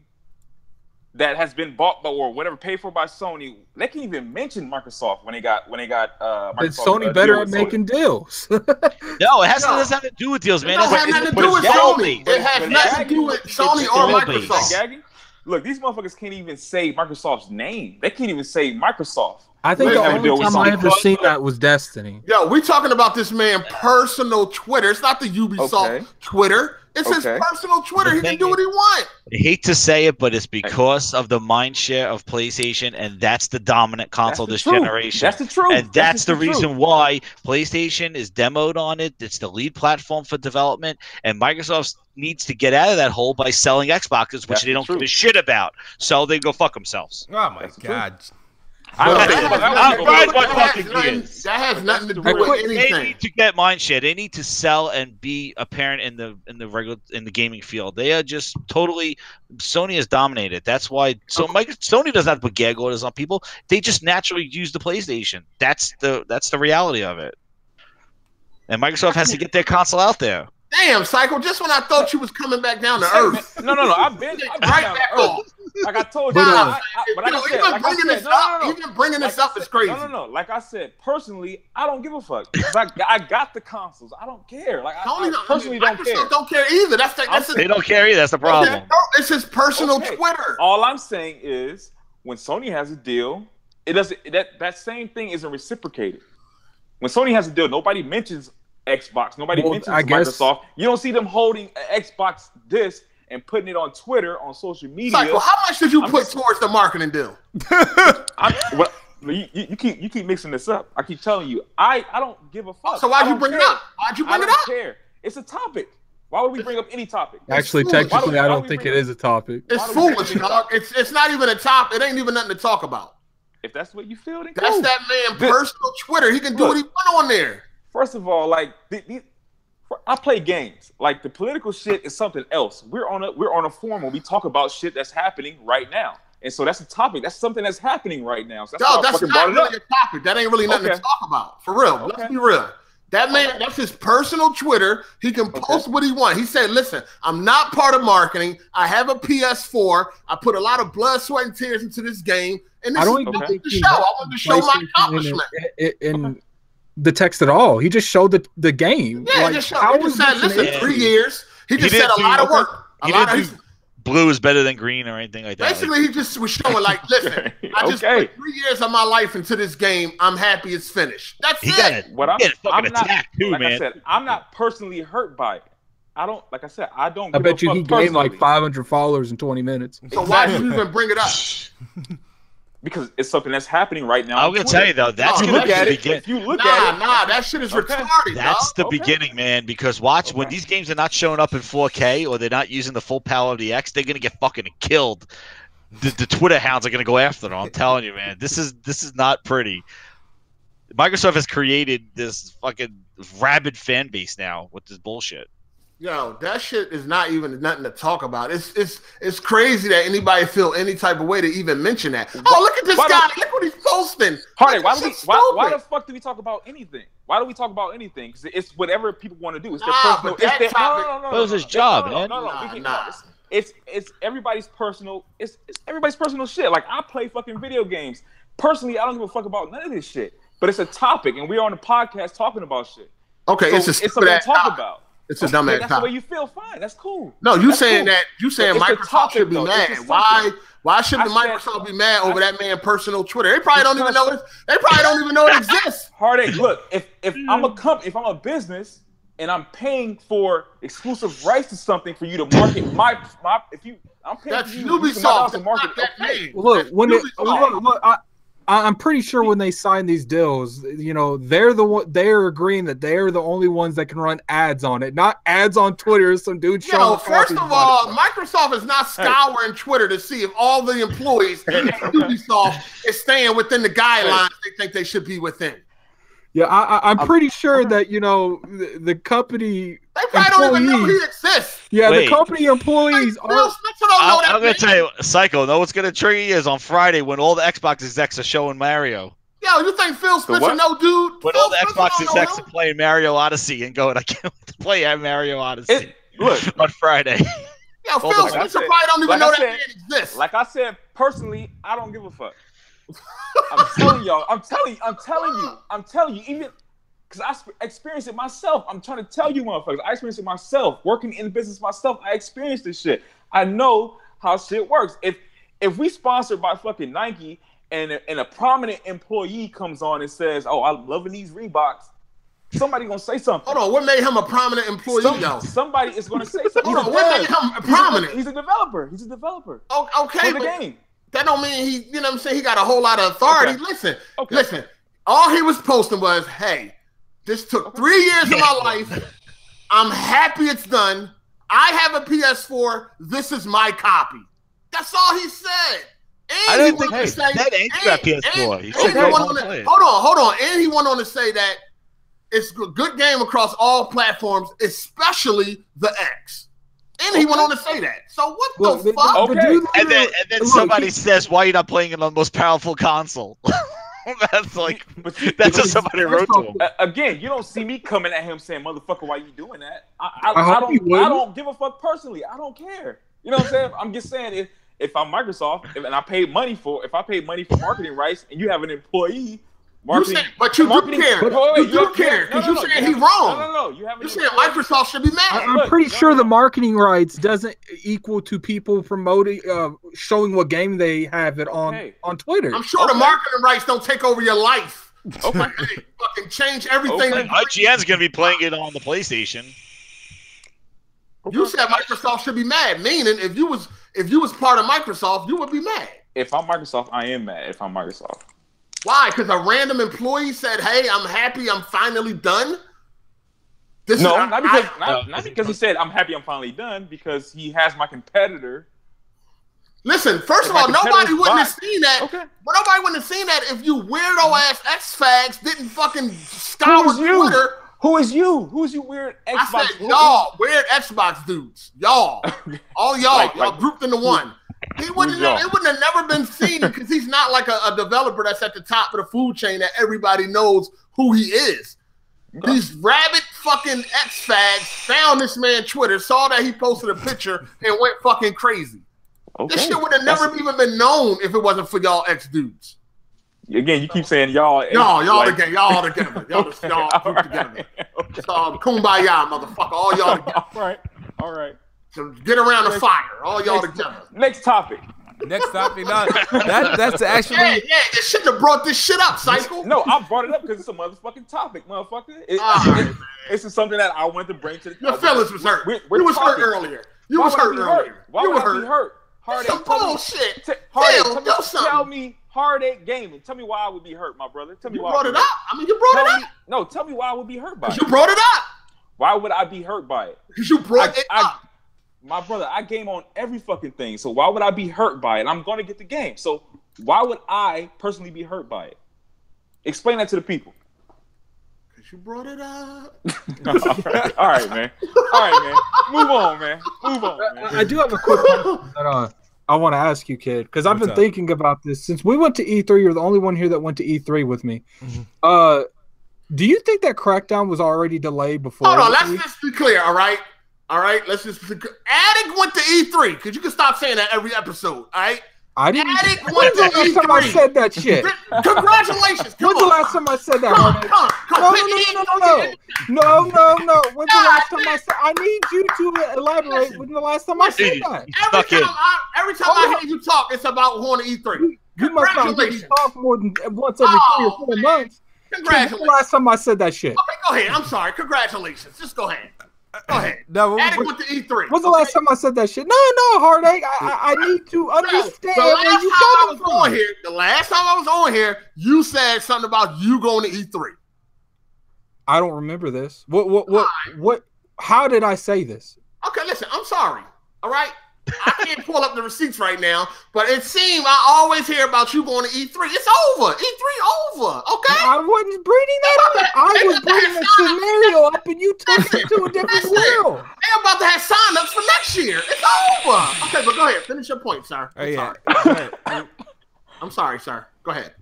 that has been bought by, or whatever, paid for by Sony, they can't even mention Microsoft when they got Microsoft. Sony better at making deals. No, it doesn't have to do with deals, man. It has nothing to do with Sony. It has nothing to do with Sony or Microsoft. Look, these motherfuckers can't even say Microsoft's name. They can't even say Microsoft. I think the only time I ever seen that was Destiny. Yo, we talking about this man personal Twitter. It's not the Ubisoft Twitter. It's his personal Twitter. He can do what he wants. I hate to say it, but it's because of the mind share of PlayStation, and that's the dominant console this generation. That's the truth. And that's the reason why PlayStation is demoed on it. It's the lead platform for development, and Microsoft needs to get out of that hole by selling Xboxes, which they don't give a shit about. So they go fuck themselves. Oh my God. That has nothing to do with anything. They need to get mind share. They need to sell and be apparent in the gaming field. They are just totally. Sony has dominated. That's why. So Sony doesn't have to put gag orders on people. They just naturally use the PlayStation. That's the reality of it. And Microsoft has to get their console out there. Damn, Psycho, just when I thought you was coming back down to earth. No. I've been right down to earth. Like I told you. Even bringing this up is crazy. No. Like I said, personally, I don't give a fuck. I got the consoles. I don't care. Like I personally don't care. Don't care either. They don't care either. That's the problem. It's his personal Twitter. All I'm saying is, when Sony has a deal, it doesn't. That same thing isn't reciprocated. When Sony has a deal, nobody mentions Xbox. Nobody mentions Microsoft. You don't see them holding an Xbox disc and putting it on Twitter, on social media. Psycho, how much did you put towards the marketing deal? You keep mixing this up. I keep telling you, I don't give a fuck. So why'd you bring it up? Why'd you bring it up? I don't care. It's a topic. Why would we bring up any topic? Actually, technically, I don't think it is a topic. It's foolish, dog. It's not even a topic. It ain't even nothing to talk about. If that's what you feel, then that's that man personal Twitter. He can do what he want on there. First of all, like I play games. Like the political shit is something else. We're on a forum where we talk about shit that's happening right now, and so that's a topic. That's something that's happening right now. So that's not really a topic. That ain't really nothing to talk about. For real, let's be real. That man, that's his personal Twitter. He can post what he wants. He said, "Listen, I'm not part of marketing. I have a PS4. I put a lot of blood, sweat, and tears into this game, and this is the show. I want to show my accomplishment." The text at all. He just showed the game. Yeah, he just said, listen, 3 years. He just said a lot of work. Blue is better than green or anything like that. Basically, he just was showing, like, listen, I just put 3 years of my life into this game. I'm happy it's finished. That's it. I said, I'm not personally hurt by it. I bet you he gained like 500 followers in 20 minutes. So why did you even bring it up? Because it's something that's happening right now. I'm gonna tell you though, that's gonna be the beginning. If you look at it, that shit is retarded. That's the beginning, man. Because when these games are not showing up in 4K or they're not using the full power of the X, they're gonna get fucking killed. The Twitter hounds are gonna go after them. I'm telling you, man. This is not pretty. Microsoft has created this fucking rabid fan base now with this bullshit. Yo, that shit is not even nothing to talk about. It's crazy that anybody feel any type of way to even mention that. Oh, look at this guy. Look what he's posting. Hardy, why the fuck do we talk about anything? Why do we talk about anything? Because it's whatever people want to do. It's their personal. That was his job, man. No. It's everybody's personal. It's everybody's personal shit. Like I play fucking video games. Personally, I don't give a fuck about none of this shit. But it's a topic, and we're on a podcast talking about shit. Okay, so it's something to talk about. It's a dumbass That's topic. the way you feel. Fine, that's cool. No, you That's saying cool. that Microsoft should be mad. Why shouldn't Microsoft be mad over that man's personal Twitter? They probably don't even know it. They probably don't even know it exists. Heartache. Look, if I'm a company, if I'm a business, and I'm paying for exclusive rights to something for you to market I'm paying That's for you Ubisoft to market. Okay. Look, I'm pretty sure when they sign these deals, you know, they're agreeing that they're the only ones that can run ads on it, not ads on Twitter. Some dude showing. First of all, Microsoft is not scouring Twitter to see if all the employees at Ubisoft is staying within the guidelines they think they should be within. Yeah, I'm pretty sure that, you know, the company. They probably don't even know he exists. Yeah, the company employees are. I'm going to tell you, Psycho, know what's going to trigger you is on Friday when all the Xbox execs are showing Mario. Yo, you think Phil Spencer know, dude? When all the Xbox execs are playing Mario Odyssey and going, I can't wait to play at Mario Odyssey on Friday. Yo, Phil Spencer probably don't even know that man exists. Like I said, personally, I don't give a fuck. I'm telling y'all. I'm telling you. Even because I experienced it myself. I'm trying to tell you, motherfuckers. I experienced it myself. Working in the business myself, I experienced this shit. I know how shit works. If we sponsored by fucking Nike and a prominent employee comes on and says, "Oh, I'm loving these Reeboks," somebody gonna say something. Hold on, what made him a prominent employee though? Somebody is gonna say something. Hold on, what made him prominent? He's a developer. He's a developer. Okay, for the game. That don't mean he, you know what I'm saying, he got a whole lot of authority. Okay. Listen. All he was posting was, hey, this took 3 years of my life. I'm happy it's done. I have a PS4. This is my copy. That's all he said. And I didn't think that ain't got PS4. Hold on. And he went on to say that it's a good game across all platforms, especially the X. And he went on to say that. So what the fuck? Okay. And then somebody says, why are you not playing it on the most powerful console? That's like, that's what somebody wrote to him. Again, you don't see me coming at him saying, "Motherfucker, why you doing that?" I don't give a fuck personally. I don't care. You know what I'm saying? I'm just saying if I'm Microsoft and I paid money for marketing rights, and you have an employee. But you do care. You do care because you're saying he's wrong. No. You're saying Microsoft should be mad. I'm pretty sure the marketing rights doesn't equal to people promoting, showing what game they have it on Twitter. I'm sure the marketing rights don't take over your life. Okay, fucking change everything. IGN's gonna be playing it on the PlayStation. You said Microsoft should be mad, meaning if you was part of Microsoft, you would be mad. If I'm Microsoft, I am mad. If I'm Microsoft. Why? Because a random employee said, "Hey, I'm happy. I'm finally done." Not because he said, "I'm happy. I'm finally done." Because he has my competitor. Listen, first of all, nobody wouldn't have seen that. Okay. But nobody wouldn't have seen that if you weirdo ass X-Fags didn't fucking scour Twitter. Who is you? Who's you weird Xbox? I said y'all, weird Xbox dudes. Y'all. All y'all. Y'all grouped into one. It wouldn't have never been seen because he's not like a developer that's at the top of the food chain that everybody knows who he is. These rabid fucking X-Fags found this man Twitter, saw that he posted a picture, and went fucking crazy. Okay. This shit would have never even been known if it wasn't for y'all X-dudes. Again, you keep saying y'all. Y'all together. Y'all grouped together. It's all kumbaya, motherfucker. All y'all together. All right. So get around the fire. All y'all together. Next topic. No, that's actually. Yeah, you shouldn't have brought this shit up, Cycle. No, I brought it up because it's a motherfucking topic, motherfucker. It's just something that I wanted to bring to the. Your feelings was hurt. You was hurt earlier. You was hurt earlier. Why would I be hurt? Some bullshit. Tell me, Heartache Gaming. Tell me why I would be hurt, my brother. Tell me why. You brought it up. I mean, you brought it up. No, tell me why I would be hurt by it. You brought it up. Why would I be hurt by it? Because you brought it up. My brother, I game on every fucking thing. So why would I be hurt by it? I'm going to get the game. So why would I personally be hurt by it? Explain that to the people. Because you brought it up. All right, man. Move on, man. I do have a quick question that I want to ask you, kid, because I've been thinking about this since we went to E3. You're the only one here that went to E3 with me. Mm-hmm. Do you think that Crackdown was already delayed before? Hold on, let's just be clear, all right? All right, let's just be clear. Addict went to E3, because you can stop saying that every episode, all right? I didn't. Addict When's went the to last time I E3. said that shit? Congratulations. When's the last time I said that? Come No. When's the last time I said? I need you to elaborate. When's the last time I said that? Every time I hear you talk, it's about going to E3. You must not hear me talk more than once every 3 or 4 months. Congratulations. When's the last time I said that shit? Okay, go ahead. I'm sorry. Congratulations. Just go ahead. Go ahead. No, Addict went to E3. When's the last time I said that shit? No, Heartache. I need to understand where you coming from. The last time I was on here, you said something about you going to E3. I don't remember this. What? How did I say this? Okay, listen. I'm sorry. All right. I can't pull up the receipts right now, but it seems I always hear about you going to E3. It's over. E3 over. Okay. I wasn't bringing that up. I was bringing a scenario up, and you took it to a different world. They're about to have sign-ups for next year. It's over. Okay, but go ahead. Finish your point, sir. I'm sorry, sir. Go ahead.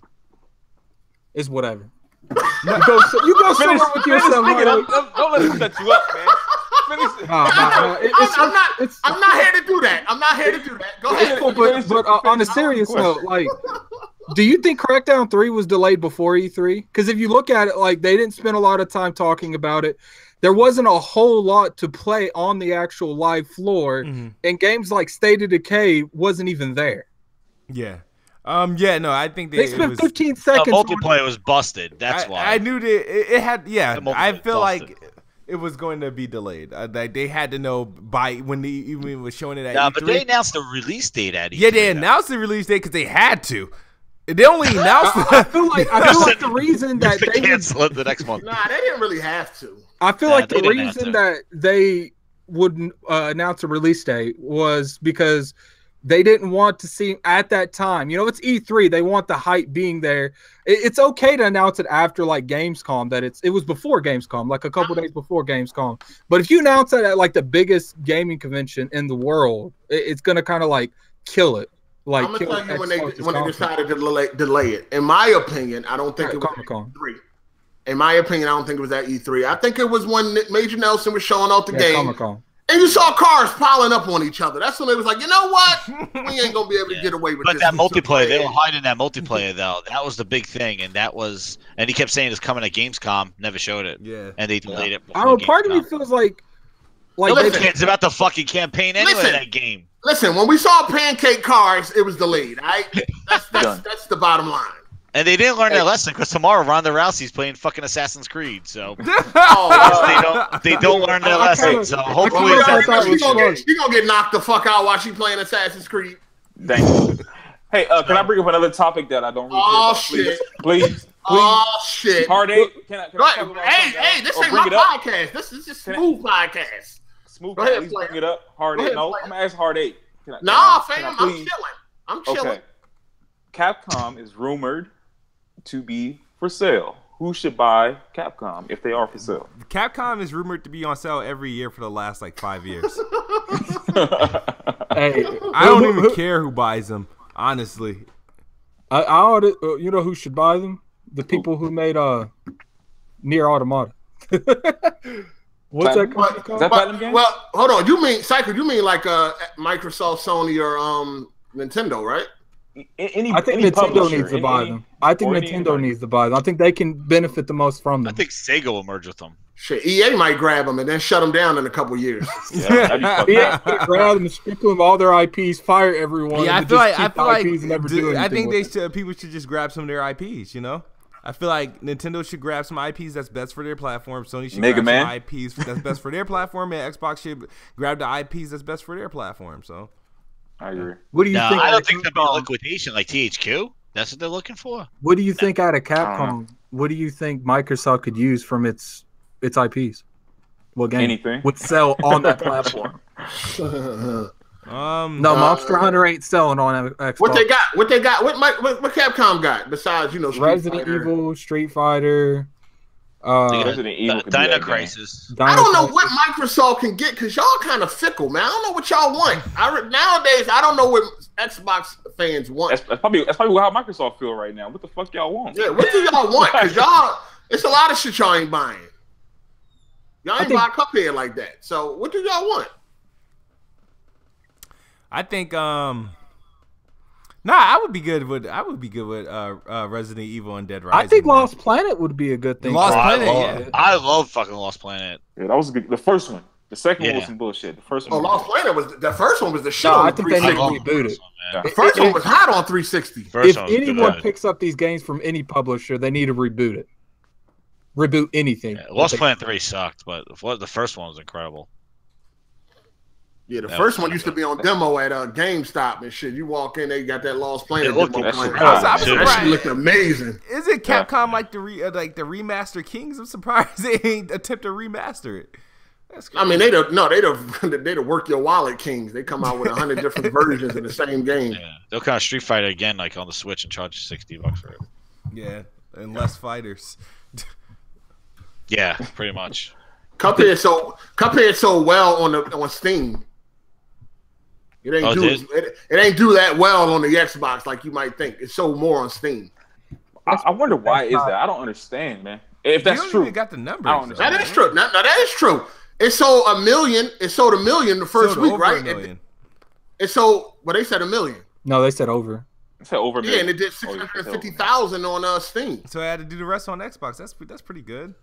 It's whatever. You go somewhere with yourself. Don't let him set you up, man. I'm not here to do that. I'm not here to do that. Go ahead. But on a serious note, like, do you think Crackdown 3 was delayed before E3? Because if you look at it, like, they didn't spend a lot of time talking about it. There wasn't a whole lot to play on the actual live floor, and games like State of Decay wasn't even there. Yeah. No, I think they spent 15 seconds. The multiplayer was busted. That's why. I knew that it had. Yeah, I feel like it was going to be delayed. They had to know by when they even was showing it at E3. But they announced the release date at E3. Yeah, they announced the release date because they had to. They only announced. I feel like the reason that they cancel it the next month. Nah, they didn't really have to. I feel like the reason that they wouldn't announce a release date was because they didn't want to see at that time. You know, it's E3. They want the hype being there. It's okay to announce it after like Gamescom. That it was before Gamescom, like a couple days before Gamescom. But if you announce it at like the biggest gaming convention in the world, it's gonna kind of like kill it. Like, I'm gonna tell you when they decided to delay it. In my opinion, I don't think it was at E3. In my opinion, I don't think it was at E3. I think it was when Major Nelson was showing off the game. Comic-Con. And you saw cars piling up on each other. That's when they was like, you know what? We ain't gonna be able to get away with this. But that multiplayer, they were hiding that multiplayer though. That was the big thing, and he kept saying it's coming at Gamescom. Never showed it. Yeah, and they delayed it. I don't know. Part of me feels like it's about the fucking campaign anyway. That game. Listen, when we saw pancake cars, it was delayed. That's the bottom line. And they didn't learn their lesson because tomorrow Ronda Rousey's playing fucking Assassin's Creed. So they don't learn their lesson. So hopefully she's gonna get knocked the fuck out while she's playing Assassin's Creed. Thank you. Hey, can I bring up another topic that I don't really care about? Shit. Please. Oh shit. Heartache. Can I hey, this ain't my podcast. This is just Smooth podcast. Smooth. Go ahead, bring it up. Heartache. No, I'm gonna ask Heartache. Nah, fam, I'm chilling. Okay. Capcom is rumored to be for sale. Who should buy Capcom if they are for sale? Capcom is rumored to be on sale every year for the last like 5 years. Hey, I don't even care who buys them, honestly. You know who should buy them? The people who made Nier Automata. What's that called? Is that Platinum game? Well, hold on. You mean Cycle? You mean like Microsoft, Sony, or Nintendo, right? I think Nintendo needs to buy them. I think Nintendo needs to buy them. I think they can benefit the most from them. I think Sega will merge with them. Shit, EA might grab them and then shut them down in a couple years. EA might grab them, strip them all their IPs, fire everyone. Yeah, I feel like people should just grab some of their IPs. You know, I feel like Nintendo should grab some IPs that's best for their platform. Sony should grab some IPs that's best for their platform, and Xbox should grab the IPs that's best for their platform. So. I agree. What do you think? I don't think they'll be liquidation like THQ. That's what they're looking for. What do you think out of Capcom? What do you think Microsoft could use from its IPs? What game anything would sell on that platform? No, Monster Hunter ain't selling on Xbox. What they got? What Capcom got besides Street Resident Fighter? Evil, Street Fighter. Resident Evil Dino Crisis. I don't know what Microsoft can get because y'all kind of fickle, man. I don't know what y'all want. Nowadays, I don't know what Xbox fans want. That's probably how Microsoft feel right now. What the fuck y'all want? Yeah, what do y'all want? Because it's a lot of shit y'all ain't buying. Y'all ain't buy Cuphead like that. So what do y'all want? I think Nah, I would be good with Resident Evil and Dead Rising. I think Lost Planet would be a good thing. Lost Planet, I love fucking Lost Planet. Yeah, that was good. The first one. The second one was some bullshit. The first one. Oh, Lost Planet was the first one was the shit. No, on I think they need to 360. reboot it. The first one was hot on 360. If anyone picks up these games from any publisher, they need to reboot it. Reboot anything. Yeah, Lost Planet 3 sucked, but the first one was incredible. Yeah, the first one used to be on demo at GameStop and shit. You walk in, they got that Lost Planet demo playing. I'm surprised. That shit looked amazing. Is it Capcom like the remaster kings? I'm surprised they ain't attempt to remaster it. I mean, they'd work your wallet kings. They come out with 100 different versions of the same game. Yeah, they'll kind of Street Fighter again, like on the Switch, and charge you $60 for it. Yeah, and less fighters. Yeah, pretty much. Cuphead sold well on Steam. It ain't do that well on the Xbox like you might think. It sold more on Steam. I wonder why is that? I don't understand, man. If that's true, got the numbers. I don't understand. That is true. Now that is true. It sold 1 million. It sold 1 million the first week, right? It sold. Well, they said 1 million. No, they said over. It said over. Yeah, and it did 650,000 on Steam. So I had to do the rest on Xbox. That's pretty good.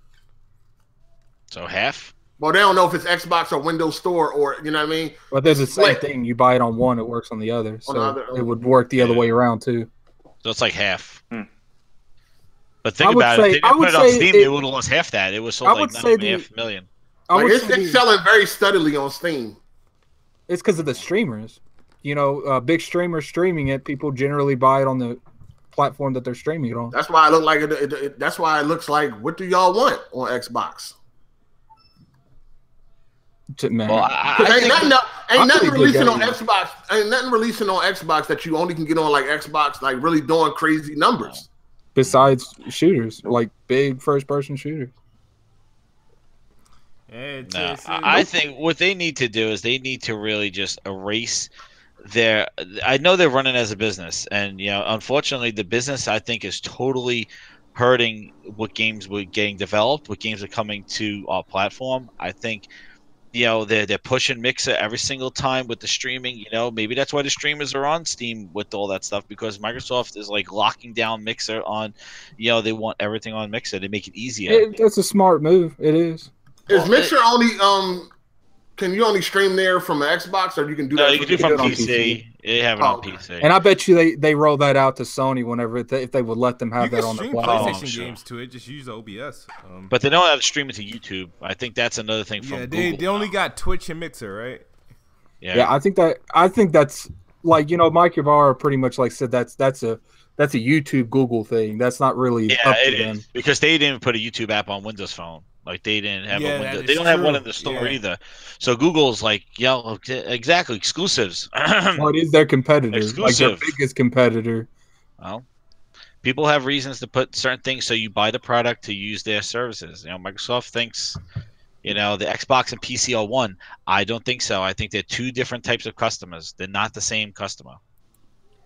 So half. Well, they don't know if it's Xbox or Windows Store or you know what I mean. But there's the same thing. You buy it on one, it works on the other. So it would work the other way around too. So it's like half. But think about it. If they didn't put it on Steam, they would have lost half that. It was sold like 9.5 million. It's selling very steadily on Steam. It's because of the streamers. You know, big streamers streaming it. People generally buy it on the platform that they're streaming it on. That's why I look like it. That's why it looks like. What do y'all want on Xbox? Man. Well, ain't nothing releasing on Xbox. Ain't nothing releasing on Xbox that you only can get on like Xbox, like really doing crazy numbers. Besides shooters, like big first-person shooters. I think what they need to do is they need to really just erase their. I know they're running as a business, and unfortunately, the business I think is totally hurting what games were getting developed, what games are coming to our platform. I think. They're pushing Mixer every single time with the streaming. Maybe that's why the streamers are on Steam with all that stuff, because Microsoft is like locking down Mixer on. They want everything on Mixer to make it easier. That's a smart move. It is. Is Mixer only? Can you only stream there from an Xbox, or you can do that? No, you can do it from PC. They have it on PC. And I bet you they roll that out to Sony whenever if they would let them have that on their platform. PlayStation games to it. Just use OBS. But they don't have to stream it to YouTube. I think that's another thing from Google. They only got Twitch and Mixer, right? Yeah, I think that's like Mike Ybarra pretty much like said that's a YouTube Google thing. That's not really up to them because they didn't put a YouTube app on Windows Phone. Like they didn't have a window. They don't have one in the store either. So Google's like, exactly, exclusives. Well, it is their competitor, like their biggest competitor. Well, people have reasons to put certain things, so you buy the product to use their services. Microsoft thinks, the Xbox and PC are one. I don't think so. I think they're two different types of customers. They're not the same customer.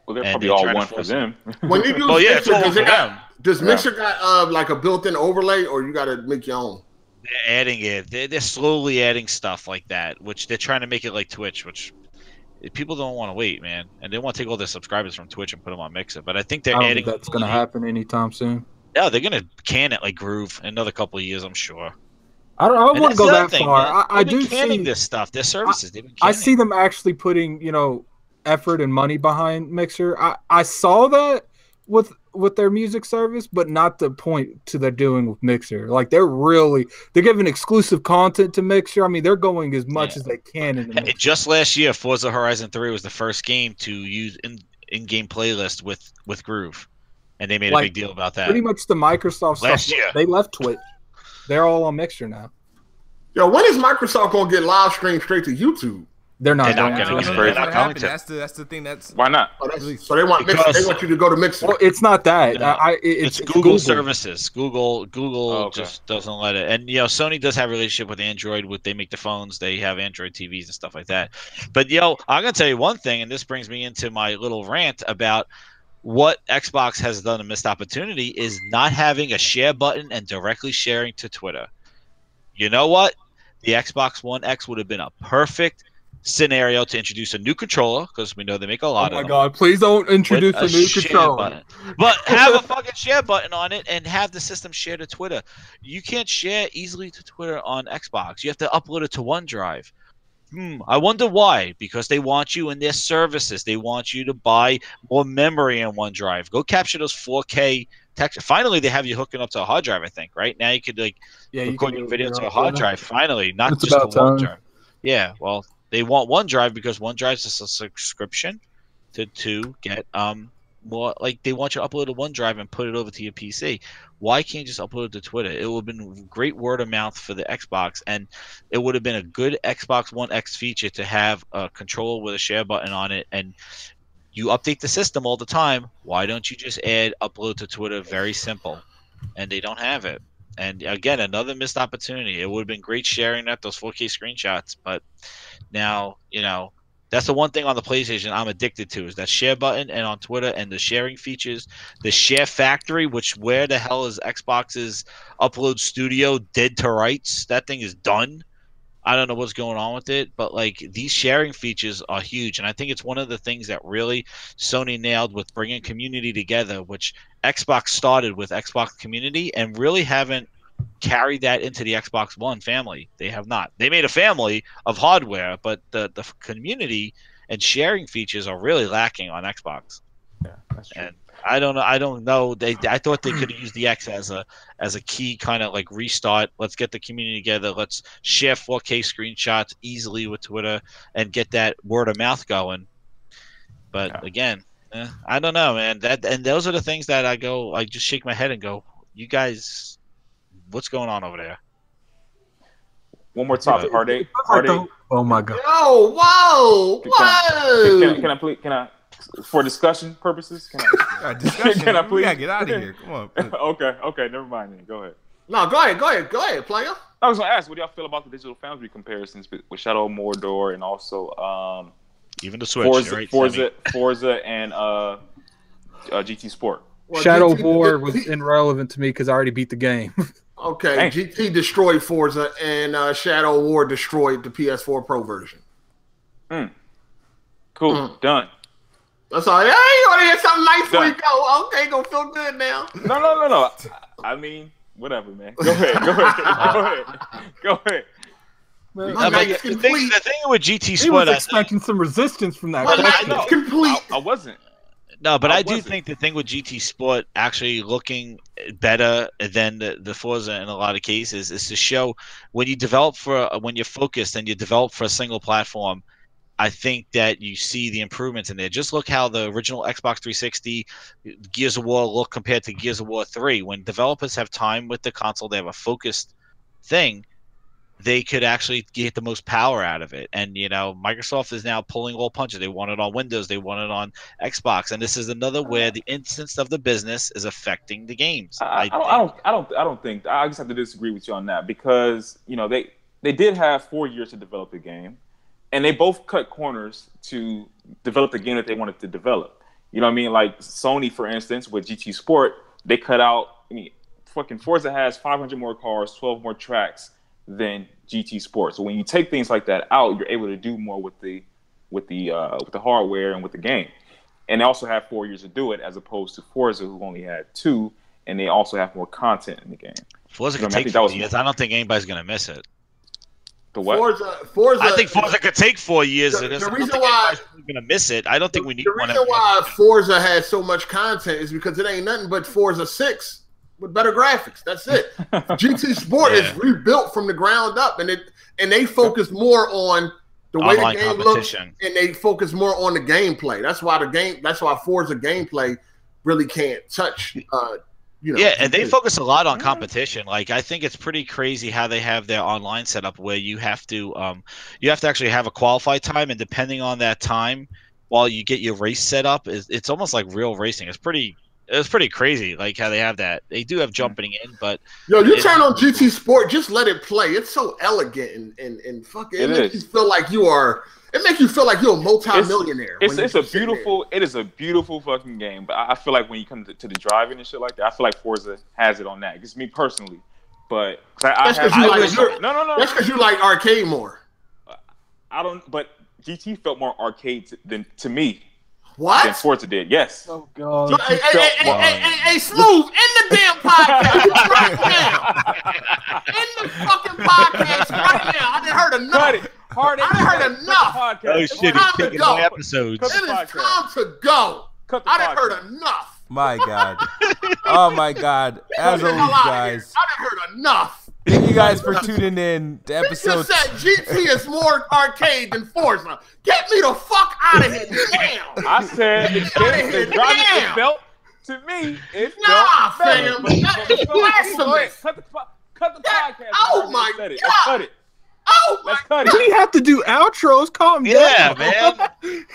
Well, they're probably all one for them. When you use Mixer, does Mixer got like a built-in overlay, or you got to make your own? They're adding it. They're slowly adding stuff like that, which they're trying to make it like Twitch, which people don't want to wait, man. And they want to take all their subscribers from Twitch and put them on Mixer. But I think they're adding. Think that's going to happen anytime soon. No, they're going to can it like Groove in another couple of years, I'm sure. I want to go that far. I do canning this stuff. Their services. They've been canning. I see them actually putting effort and money behind Mixer. I saw that with their music service, but not the point to they're doing with Mixer. Like they're giving exclusive content to Mixer. I mean, they're going as much as they can. Just last year, Forza Horizon 3 was the first game to use in-game playlist with Groove, and they made a big deal about that. Pretty much the Microsoft last stuff. Year. They left Twitch. They're all on Mixer now. Yo, when is Microsoft gonna get live stream straight to YouTube? They're not going to. That's the thing. Why not? So they want Mixer. They want you to go to Mixer. Well, it's not that. No, it's Google services. Google just doesn't let it. And Sony does have a relationship with Android. They make the phones. They have Android TVs and stuff like that. But I'm gonna tell you one thing, and this brings me into my little rant about what Xbox has done a missed opportunity is not having a share button and directly sharing to Twitter. You know what? The Xbox One X would have been a perfect scenario to introduce a new controller, because we know they make a lot of them. Oh my god, please don't introduce a new controller. Button. But have a fucking share button on it and have the system share to Twitter. You can't share easily to Twitter on Xbox. You have to upload it to OneDrive. I wonder why. Because they want you in their services. They want you to buy more memory in OneDrive. Go capture those 4K text. Finally, they have you hooking up to a hard drive, I think, right? Now you could record your video to a hard drive. Finally, not just to OneDrive. Yeah, well, they want OneDrive because OneDrive is a subscription to get more. Like, they want you to upload to OneDrive and put it over to your PC. Why can't you just upload it to Twitter? It would have been great word of mouth for the Xbox, and it would have been a good Xbox One X feature to have a controller with a share button on it. And you update the system all the time. Why don't you just add upload to Twitter? Very simple, and they don't have it. And again, another missed opportunity. It would have been great sharing those 4K screenshots, but now, that's the one thing on the PlayStation I'm addicted to is that share button, and on Twitter and the sharing features, the share factory, which where the hell is Xbox's upload studio dead to rights? That thing is done. I don't know what's going on with it, but like these sharing features are huge. And I think it's one of the things that really Sony nailed with bringing community together, which Xbox started with Xbox community and really haven't carried that into the Xbox One family. They have not. They made a family of hardware, but the community and sharing features are really lacking on Xbox. Yeah, that's true. And I don't know. I thought they could use the X as a key kind of like restart. Let's get the community together. Let's share 4K screenshots easily with Twitter and get that word of mouth going. But again, I don't know, man. And those are the things that I just shake my head and go, you guys, what's going on over there? One more topic, Heartache. Oh my god. Yo, whoa. Can I for discussion purposes, can I please? We gotta get out of here. Come on. Okay, never mind then. Go ahead. No, go ahead, player. I was gonna ask, what do y'all feel about the Digital Foundry comparisons with Shadow of Mordor and also even the Switch, Forza and GT Sport? Well, Shadow of War was irrelevant to me because I already beat the game. Okay, dang. GT destroyed Forza and Shadow of War destroyed the PS4 Pro version. Cool, done. That's all. Hey, you want to hear something nice before you go? Okay, gonna feel good now. No. I mean, whatever, man. Go ahead. The thing with GT Sport, I was expecting some resistance from that. It's complete. I wasn't. No, but I do think the thing with GT Sport actually looking better than the Forza in a lot of cases is to show when you develop when you're focused and you develop for a single platform. I think that you see the improvements in there. Just look how the original Xbox 360 Gears of War look compared to Gears of War 3. When developers have time with the console, they have a focused thing, they could actually get the most power out of it. And, Microsoft is now pulling all punches. They want it on Windows. They want it on Xbox. And this is another where the instance of the business is affecting the games. I don't think. I just have to disagree with you on that because, they did have 4 years to develop the game. And they both cut corners to develop the game that they wanted to develop. You know what I mean? Like Sony, for instance, with GT Sport, they cut out. Fucking Forza has 500 more cars, 12 more tracks than GT Sport. So when you take things like that out, you're able to do more with the hardware and with the game. And they also have 4 years to do it, as opposed to Forza, who only had 2, and they also have more content in the game. Forza can take 4 years. I don't think anybody's gonna miss it. The what? Forza. I think Forza could take 4 years. The reason why we're gonna miss it, I don't think we need. The reason why Forza has so much content is because it ain't nothing but Forza 6 with better graphics. That's it. GT Sport is rebuilt from the ground up, and they focus more on the way the game looks, and they focus more on the gameplay. That's why Forza gameplay really can't touch. And they focus a lot on competition. Like I think it's pretty crazy how they have their online setup where you have to actually have a qualified time, and depending on that time, while you get your race set up, it's almost like real racing. It's pretty crazy, like how they have that. They do have jumping in, but you turn on GT Sport, just let it play. It's so elegant and fucking it makes you feel like you are. It makes you feel like you're a multi-millionaire. It is a beautiful fucking game. But I feel like when you come to the driving and shit like that, I feel like Forza has it on that. It's me personally, but that's because you like arcade more. I don't. But GT felt more arcade than to me. What? Than Forza did. Yes. Oh God. Hey, Smooth, in the damn podcast right now. In the fucking podcast right now. I done heard enough. Cut it. I done heard enough. Oh shit, he's picking my episodes. It is time to go. I done heard enough. My God. Oh my God. As always, guys. I done heard enough. Thank you guys for tuning in to episode. You said GT is more arcade than Forza. Get me the fuck out of here now. I said it felt to me. It nah, felt better. fam. That's blasphemous. Cut the podcast. Oh my God. Let's cut it. Oh my Let's cut We it. have to do outros. Calm down. Yeah, man.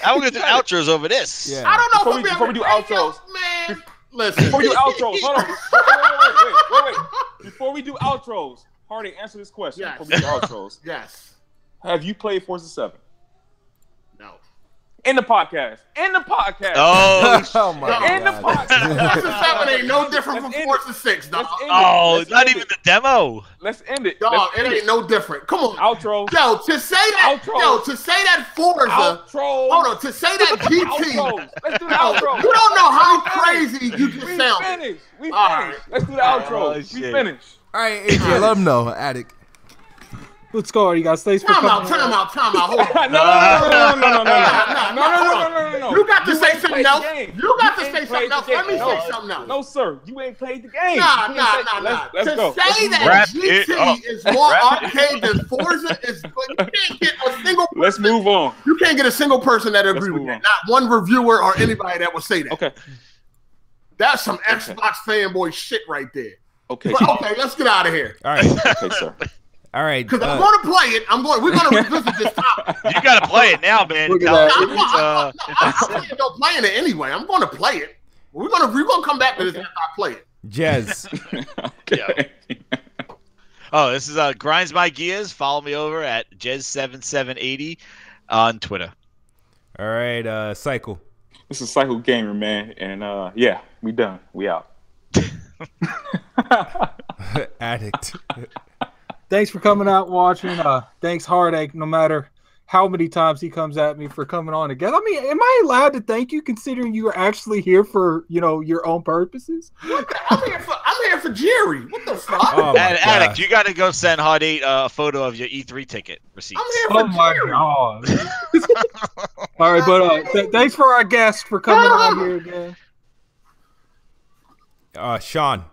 I'm gonna do outros over this. Yeah. I don't know Before we do outros, man. Listen. Before we do outros, hold on. Wait. Before we do outros, Hardy, answer this question. Yes. Before we do outros, Yes. have you played Forza 7? No. In the podcast. Oh, Oh my In the God. podcast. Forza 7 ain't no different from Let's end Forza 6, dog. Let's end it. oh, Let's not end even it. the demo. Let's end it. Dog, Let's it end ain't no different. Come on. Outro. Yo, to say that, Outro. to say that Forza, Outro. hold on, to say that GT, Outros. Let's do the yo, outro. you don't know how crazy you just We sound. finished. We All finished. right. Let's do the outro. Oh, We shit. finished. All right, AJ, let them know. Addict. Let's go, you guys. Thanks for Time coming. out. Hold on. No. You got to say something played else. the game. You got to ain't say played something the else. Let me game. say something else. No, sir. You ain't played the game. Nah. Let's go. To say that Wrap it GT up. is more arcade than Forza is, but you can't get a single. Let's move on. You can't get a single person that agree with move that. on. Not one reviewer or anybody that will say that. Okay. That's some Xbox fanboy shit right there. Okay. But okay, let's get out of here. All right. Okay, sir. All right. Because I'm going to play it. We're going to revisit this topic. You gotta play it now, man. Look at No, that. it's, I'm playing it anyway. I'm going to play it. We're gonna come back to this after I play it. Jez. Okay. Oh, this is Grinds My Gears. Follow me over at Jez7780 on Twitter. All right. Cycle. This is Cycle Gamer, man. And yeah, we done. We out. Addict. Thanks for coming out and watching. Thanks, Heartache, no matter how many times he comes at me for coming on again. I mean, am I allowed to thank you considering you are actually here for, your own purposes? I'm here for Jerry. What the fuck? Oh, my Addict, God. you gotta go send Hard 8 a photo of your E3 ticket receipt. I'm here for Jerry. God. All right, but thanks for our guest for coming on here again. Sean.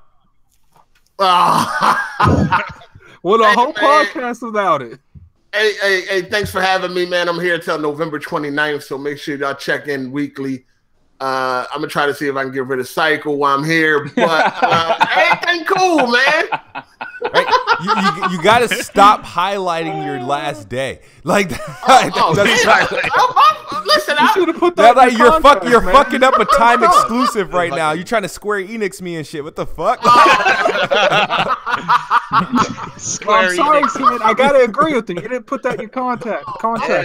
Well, the Hey, whole man. podcast without it. Hey, thanks for having me, man. I'm here until November 29th, so make sure y'all check in weekly. I'm going to try to see if I can get rid of Cycle while I'm here, but everything cool, man. Right? You got to stop highlighting your last day. Like, Listen, You should have put that. like in your contract, you're man. fucking up a time exclusive right now. You trying to Square Enix me and shit. What the fuck? I'm sorry, kid. I gotta agree with him. You didn't put that in your contract.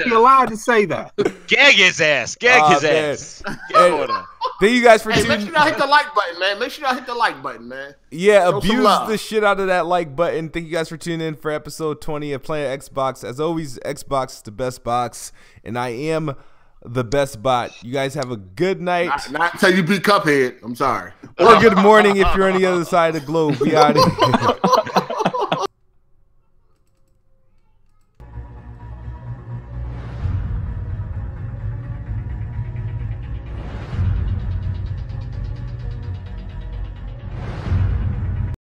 You're allowed to say that. Gag his ass. Gag his man. ass. Get order. Thank you guys for Hey, make tuning. sure y'all hit the like button, man. Make sure y'all hit the like button, man. Yeah, Show some abuse love. the shit out of that like button. Thank you guys for tuning in for episode 20 of Playing Xbox. As always, Xbox is the best box, and I am the best bot. You guys have a good night. Not until you beat Cuphead. I'm sorry. Or good morning if you're on the other side of the globe. We out of here.